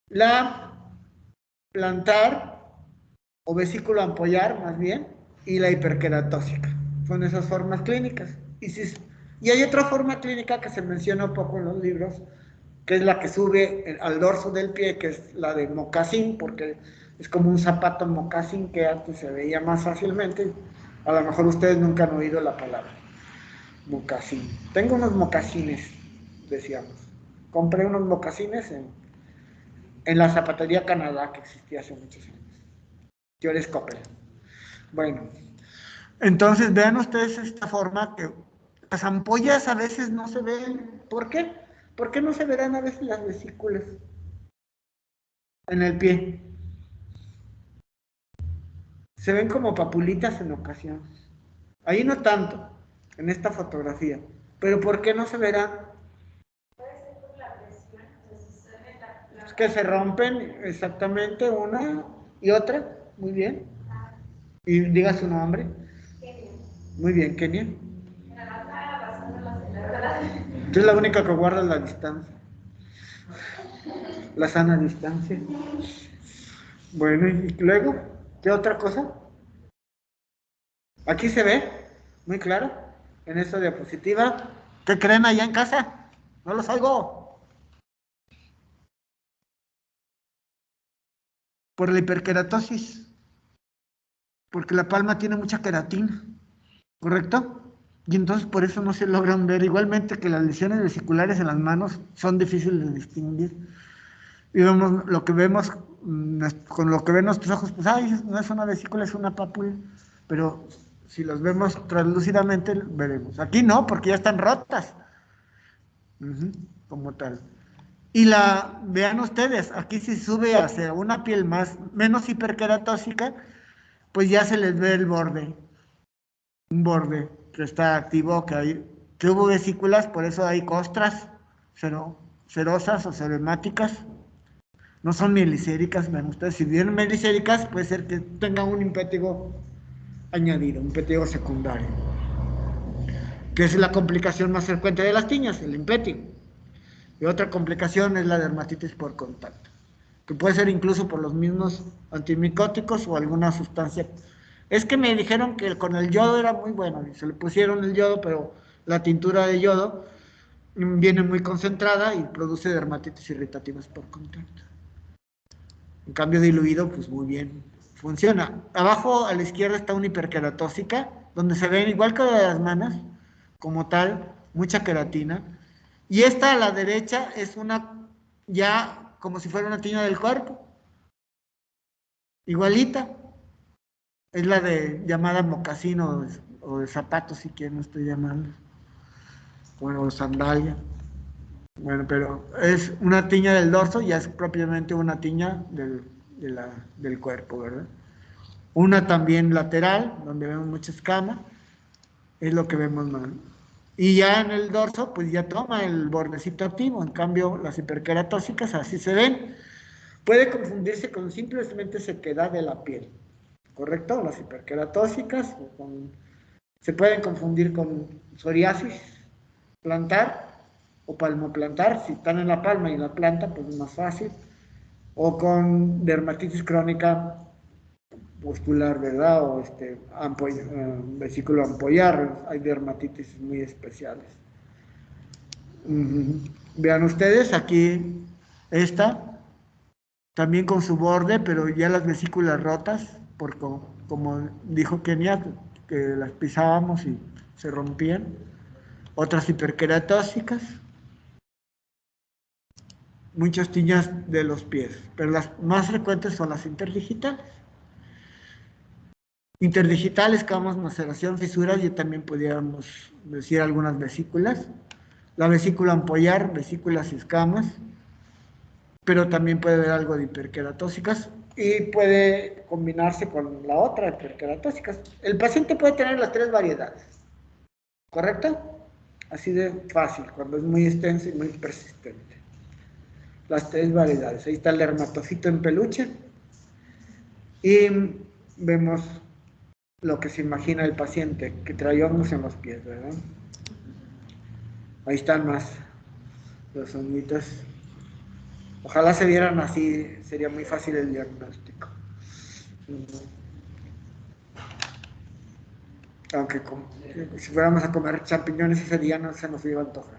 La plantar o vesículo ampollar, más bien, y la hiperkeratósica. Son esas formas clínicas. Y hay otra forma clínica que se menciona un poco en los libros, que es la que sube al dorso del pie, que es la de mocasín, porque es como un zapato mocasín que antes se veía más fácilmente. A lo mejor ustedes nunca han oído la palabra mocasín. Tengo unos mocasines, decíamos. Compré unos mocasines en la zapatería Canadá, que existía hace muchos años. George Coppel. Bueno, entonces vean ustedes esta forma que las ampollas a veces no se ven. ¿Por qué? ¿Por qué no se verán a veces las vesículas en el pie? Se ven como papulitas en ocasiones. Ahí no tanto, en esta fotografía. Pero ¿por qué no se verá? Es que se rompen exactamente una y otra. Muy bien. Y diga su nombre. Muy bien, Kenia. Tú es la única que guarda la distancia. La sana distancia. Bueno, y luego, ¿qué otra cosa? Aquí se ve, muy claro, en esta diapositiva. ¿Qué creen allá en casa? No los oigo. Por la hiperkeratosis. Porque la palma tiene mucha queratina, ¿correcto? Y entonces por eso no se logran ver. Igualmente que las lesiones vesiculares en las manos son difíciles de distinguir. Y vemos lo que vemos, con lo que ven nuestros ojos, pues, ay, no es una vesícula, es una pápula. Pero si los vemos translúcidamente, veremos. Aquí no, porque ya están rotas. Como tal. Y vean ustedes, aquí si sube hacia una piel menos hiperkeratósica, pues ya se les ve el borde. Un borde que está activo, que hubo vesículas, por eso hay costras cerosas o seremáticas. No son mielicéricas, vean ustedes. Si vienen mielicéricas, puede ser que tenga un impétigo añadido, un impétigo secundario, que es la complicación más frecuente de las tiñas, el impétigo. Y otra complicación es la dermatitis por contacto, que puede ser incluso por los mismos antimicóticos o alguna sustancia. Es que me dijeron que con el yodo era muy bueno, y se le pusieron el yodo, pero la tintura de yodo viene muy concentrada y produce dermatitis irritativas por contacto. En cambio diluido, pues muy bien, funciona. Abajo a la izquierda está una hiperkeratósica, donde se ven igual que la de las manos, como tal, mucha queratina. Y esta a la derecha es una, ya como si fuera una tiña del cuerpo, igualita. Es la de llamada mocasín o de zapatos, si quieren, no estoy llamando. Bueno, sandalia. Bueno, pero es una tiña del dorso, ya es propiamente una tiña del cuerpo, ¿verdad? Una también lateral, donde vemos mucha escama, es lo que vemos más. Y ya en el dorso, pues ya toma el bordecito activo. En cambio, las hiperkeratósicas así se ven. Puede confundirse con simplemente sequedad de la piel, ¿correcto? Las hiperkeratósicas se pueden confundir con psoriasis plantar o palmoplantar. Si están en la palma y en la planta, pues es más fácil. O con dermatitis crónica pustular, ¿verdad? O vesículo ampollar. Hay dermatitis muy especiales. Vean ustedes aquí esta, también con su borde, pero ya las vesículas rotas, porque como dijo Kenia, que las pisábamos y se rompían. Otras hiperkeratósicas, muchas tiñas de los pies, pero las más frecuentes son las interdigitales. Interdigitales, camas, maceración, fisuras, y también podríamos decir algunas vesículas. La vesícula ampollar, vesículas y escamas, pero también puede haber algo de hiperkeratósicas y puede combinarse con la otra, hiperkeratósicas. El paciente puede tener las tres variedades, ¿correcto? Así de fácil, cuando es muy extenso y muy persistente. Las tres variedades. Ahí está el dermatofito en peluche. Y vemos lo que se imagina el paciente, que trae hongos en los pies, ¿verdad? Ahí están más los honguitos. Ojalá se vieran así, sería muy fácil el diagnóstico. Aunque si fuéramos a comer champiñones ese día no se nos iba a antojar.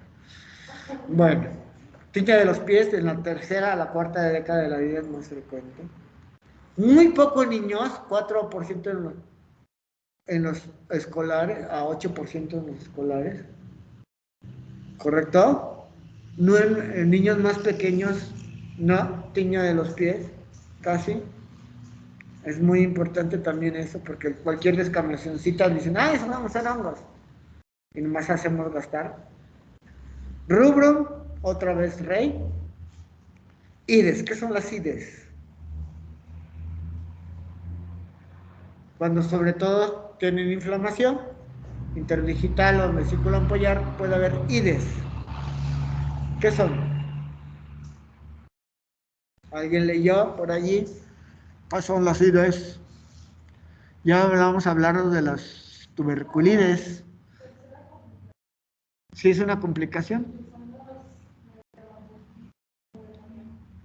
Bueno, tiña de los pies en la tercera a la cuarta década de la vida es más frecuente. Muy pocos niños, 4% en los escolares, a 8% en los escolares. ¿Correcto? No en niños más pequeños, no, tiña de los pies, casi. Es muy importante también eso, porque cualquier descamacioncita dicen, eso vamos a ser hongos. Y nomás hacemos gastar. Rubrum, otra vez rey. Ides, ¿qué son las ides? Cuando sobre todo tienen inflamación, interdigital o vesícula ampollar, puede haber IDES. ¿Qué son? ¿Alguien leyó por allí? ¿Qué son las IDES? Ya vamos a hablar de las tuberculides. ¿Sí es una complicación?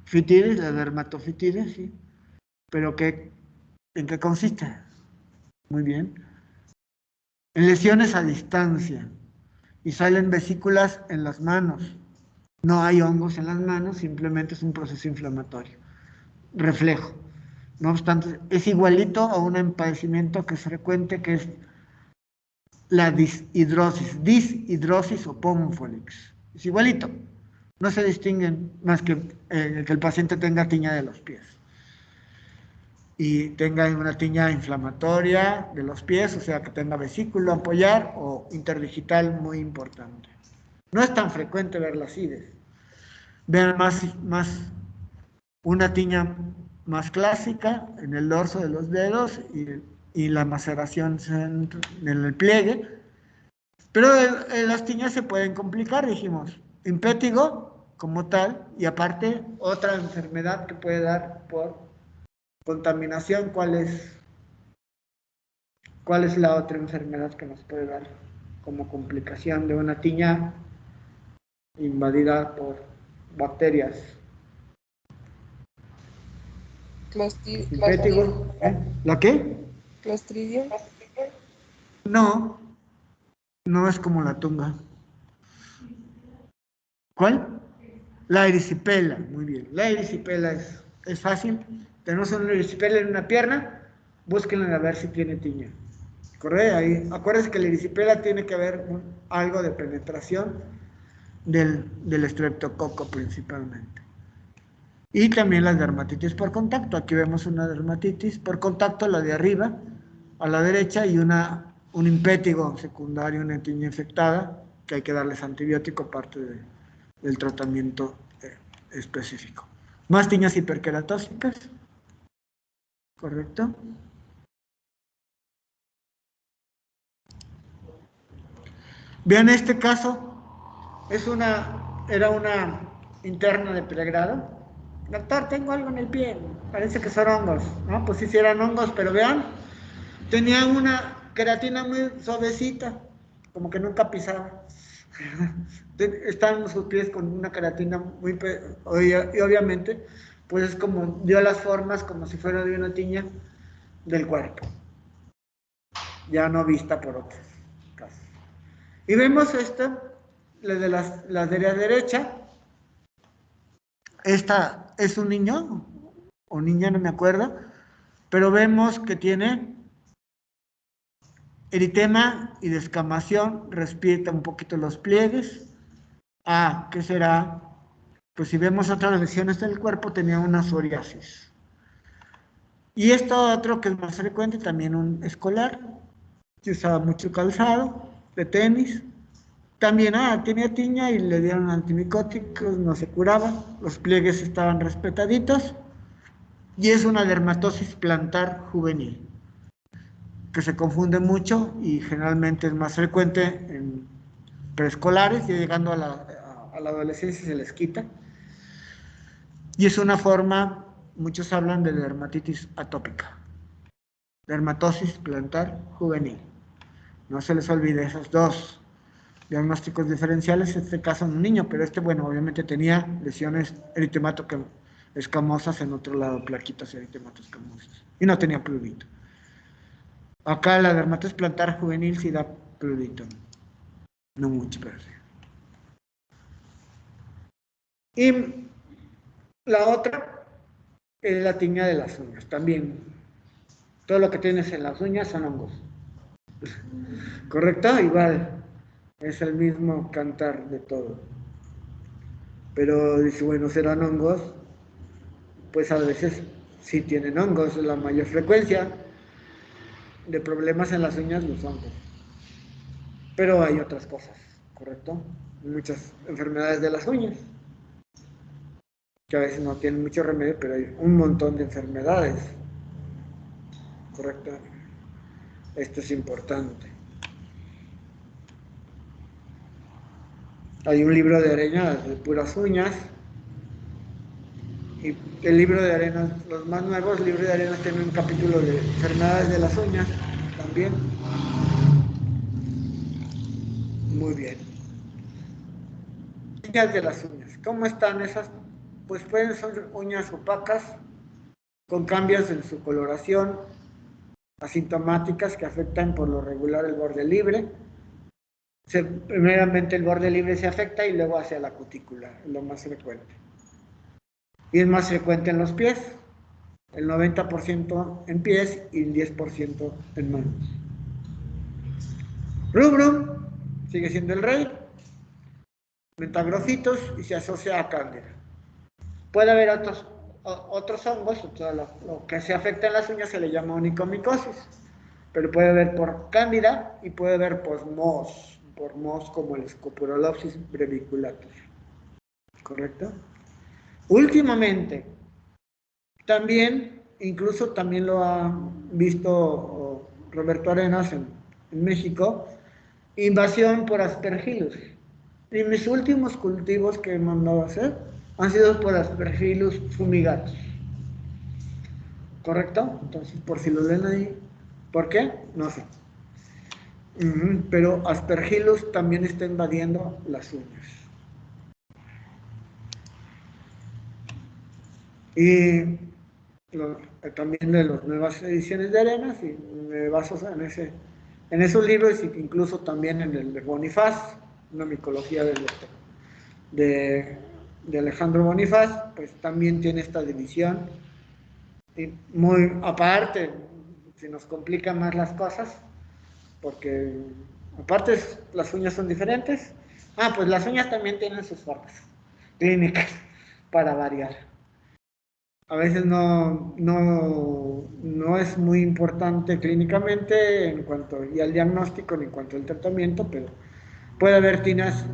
Fitides, la dermatofitides, sí. ¿Pero en qué consiste? Muy bien. En lesiones a distancia. Y salen vesículas en las manos. No hay hongos en las manos, simplemente es un proceso inflamatorio. Reflejo. No obstante, es igualito a un padecimiento que es frecuente, que es la dishidrosis o Pomfólix. Es igualito. No se distinguen más que el paciente tenga tiña de los pies. Y tenga una tiña inflamatoria de los pies, o sea que tenga vesículo ampollar o interdigital muy importante. No es tan frecuente ver las IDES. Vean más una tiña más clásica en el dorso de los dedos y la maceración en el pliegue. Pero las tiñas se pueden complicar, dijimos. Impétigo como tal, y aparte otra enfermedad que puede dar por contaminación. ¿Cuál es la otra enfermedad que nos puede dar como complicación de una tiña invadida por bacterias? Impétigo. ¿La qué? Clostridium. No es como la tunga. ¿Cuál? La erisipela, muy bien. La erisipela es fácil. Tenemos una erisipela en una pierna, búsquenla a ver si tiene tiña. Correcto, ahí. Acuérdense que la erisipela tiene que haber algo de penetración del estreptococo principalmente. Y también las dermatitis por contacto. Aquí vemos una dermatitis por contacto, la de arriba, a la derecha, y un impétigo secundario, una tiña infectada, que hay que darles antibiótico, parte del tratamiento específico. Más tiñas hiperqueratóxicas, ¿correcto? Vean este caso, era una interna de pregrado. Doctor, tengo algo en el pie, parece que son hongos, ¿no? Pues sí eran hongos, pero vean, tenía una queratina muy suavecita, como que nunca pisaba. Estaban sus pies con una queratina muy... y obviamente, pues es como dio las formas como si fuera de una tiña del cuerpo, ya no vista por otros casos. Y vemos esta, la de la derecha. Esta es un niño o niña, no me acuerdo, pero vemos que tiene eritema y descamación, respeta un poquito los pliegues. ¿Qué será? Pues si vemos otras lesiones del cuerpo, tenía una psoriasis. Y esto otro que es más frecuente, también un escolar, que usaba mucho calzado de tenis. También tenía tiña y le dieron antimicóticos, no se curaba, los pliegues estaban respetaditos, y es una dermatosis plantar juvenil, que se confunde mucho y generalmente es más frecuente en preescolares, y llegando a la adolescencia se les quita. Y es una forma, muchos hablan de dermatitis atópica, dermatosis plantar juvenil. No se les olvide esos dos diagnósticos diferenciales, en este caso en un niño, pero bueno, obviamente tenía lesiones escamosas en otro lado, plaquitas eritematoescamosas, y no tenía prurito. Acá la dermatosis plantar juvenil sí da prurito, no mucho, pero sí. Y la otra es la tiña de las uñas, también. Todo lo que tienes en las uñas son hongos. ¿Correcto? Igual. Es el mismo cantar de todo. Pero dice, bueno, ¿serán hongos? Pues a veces sí tienen hongos, la mayor frecuencia de problemas en las uñas los hongos. Pero hay otras cosas, ¿correcto? Muchas enfermedades de las uñas, que a veces no tienen mucho remedio, pero hay un montón de enfermedades, ¿correcto? Esto es importante. Hay un libro de arena de puras uñas. Y el libro de arena, los más nuevos, el libro de arena tiene un capítulo de enfermedades de las uñas también. Muy bien. Uñas de las uñas. ¿Cómo están esas? Pues pueden ser uñas opacas, con cambios en su coloración, asintomáticas que afectan por lo regular el borde libre. Primeramente el borde libre se afecta y luego hacia la cutícula, es lo más frecuente. Y es más frecuente en los pies, el 90% en pies y el 10% en manos. Rubrum sigue siendo el rey, metagrofitos y se asocia a cándida. Puede haber otros hongos, lo que se afecta en las uñas se le llama onicomicosis, pero puede haber por cándida y puede haber por mohos como el Scopurolopsis breviculatus. ¿Correcto? Últimamente, incluso también lo ha visto Roberto Arenas en México, invasión por Aspergillus. Y mis últimos cultivos que he mandado a hacer han sido por Aspergillus fumigatus. ¿Correcto? Entonces, por si lo leen ahí, ¿por qué? No sé. Pero Aspergillus también está invadiendo las uñas. Y también de las nuevas ediciones de Arenas y me baso en esos libros, incluso también en el de Bonifaz, una micología de Alejandro Bonifaz, pues también tiene esta división. Y muy aparte, se nos complican más las cosas, porque aparte las uñas son diferentes. Pues las uñas también tienen sus formas clínicas, para variar. A veces no es muy importante clínicamente en cuanto al diagnóstico ni en cuanto al tratamiento, pero puede haber tinas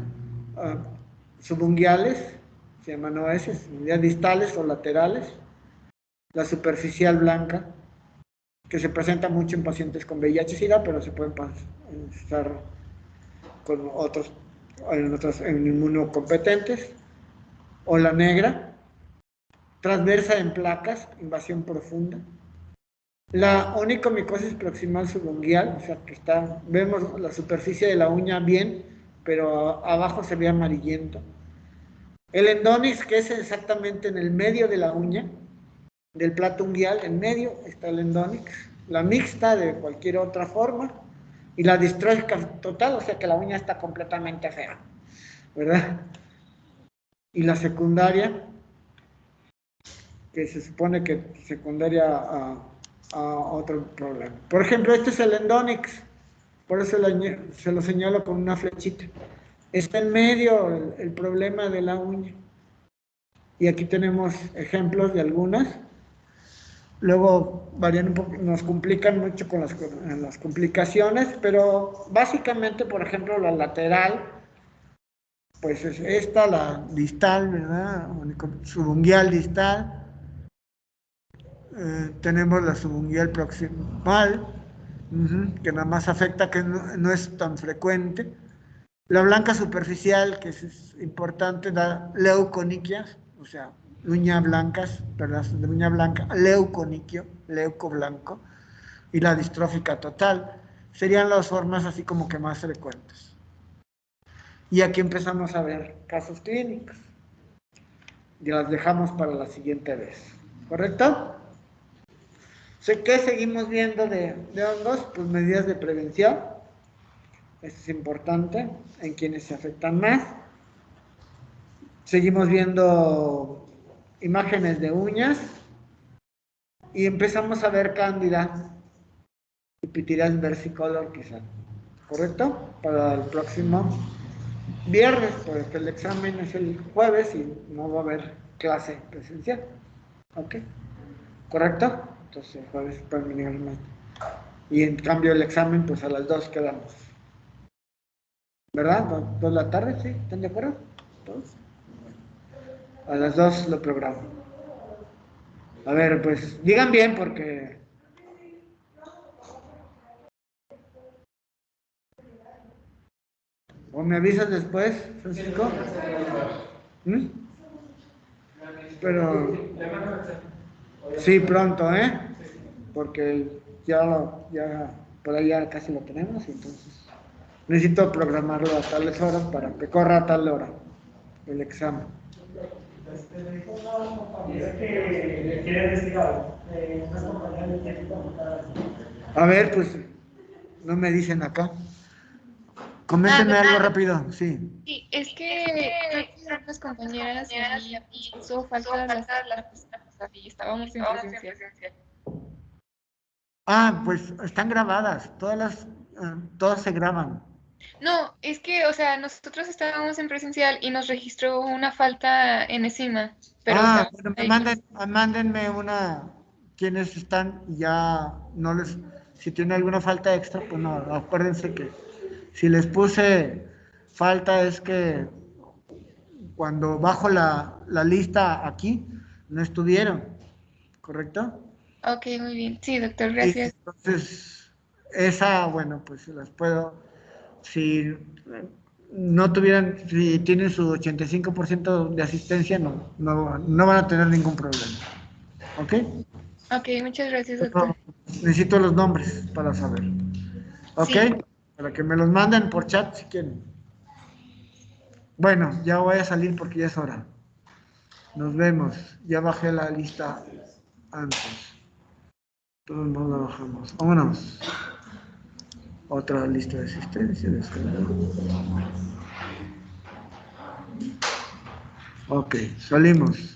subunguiales, se llaman OS, distales o laterales, la superficial blanca, que se presenta mucho en pacientes con VIH-Sida, pero se pueden estar con otros inmunocompetentes, o la negra, transversa en placas, invasión profunda. La onicomicosis proximal subunguial, o sea que vemos la superficie de la uña bien, pero abajo se ve amarillento. El endonix, que es exactamente en el medio de la uña, del plato unguial, en medio está el endonix. La mixta de cualquier otra forma, y la distrófica total, o sea que la uña está completamente fea, ¿verdad? Y la secundaria, que se supone que secundaria a otro problema. Por ejemplo, este es el endonix, por eso se lo señalo con una flechita. Está en medio el problema de la uña. Y aquí tenemos ejemplos de algunas. Luego varían un poco, nos complican mucho con las complicaciones, pero básicamente, por ejemplo, la lateral, pues es esta, la distal, ¿verdad? Subunguial distal. Tenemos la subunguial proximal, que nada más afecta, que no es tan frecuente. La blanca superficial, que es importante, da leuconiquias, o sea, uña blancas, pedazos de uña blanca, leuconiquio, leuco blanco, y la distrófica total. Serían las formas así como que más frecuentes. Y aquí empezamos a ver casos clínicos. Y las dejamos para la siguiente vez. ¿Correcto? ¿Qué seguimos viendo de hongos? Pues medidas de prevención. Esto es importante en quienes se afectan más. Seguimos viendo imágenes de uñas y empezamos a ver cándida y pitiras versicolor quizá. ¿Correcto? Para el próximo viernes, porque el examen es el jueves y no va a haber clase presencial. ¿Ok? ¿Correcto? Entonces el jueves pueden venir más. Y en cambio el examen, pues a las 2 quedamos. ¿Verdad? 2 de la tarde, ¿sí? ¿Están de acuerdo? ¿Todos? A las 2 lo programo. A ver, pues digan bien porque... ¿O me avisas después, Francisco? ¿Mm? Pero sí, pronto, ¿eh? Porque ya por ahí ya casi lo tenemos, entonces necesito programarlo a tales horas para que corra a tal hora el examen. A ver, pues no me dicen acá. Coméntenme algo rápido, sí. Sí, es que creo que otras compañeras y a mí hizo falta las y estábamos en presencial. Ah, pues están grabadas, todas se graban. No, es que, o sea, nosotros estábamos en presencial y nos registró una falta en encima, pero Ah, estábamos pero ahí. mándenme quienes están y ya no si tiene alguna falta extra, pues no, acuérdense que si les puse falta es que cuando bajo la lista aquí, no estuvieron, ¿correcto? Ok, muy bien. Sí, doctor, Y gracias. entonces, bueno, pues las puedo, si no tuvieran, si tienen su 85% de asistencia, no van a tener ningún problema. ¿Ok? Ok, muchas gracias, doctor. Pero necesito los nombres para saber. ¿Ok? Sí, Para que me los manden por chat si quieren. Bueno, ya voy a salir porque ya es hora. Nos vemos. Ya bajé la lista antes. Todos modos la bajamos. Vámonos. Otra lista de asistencia. Ok, salimos.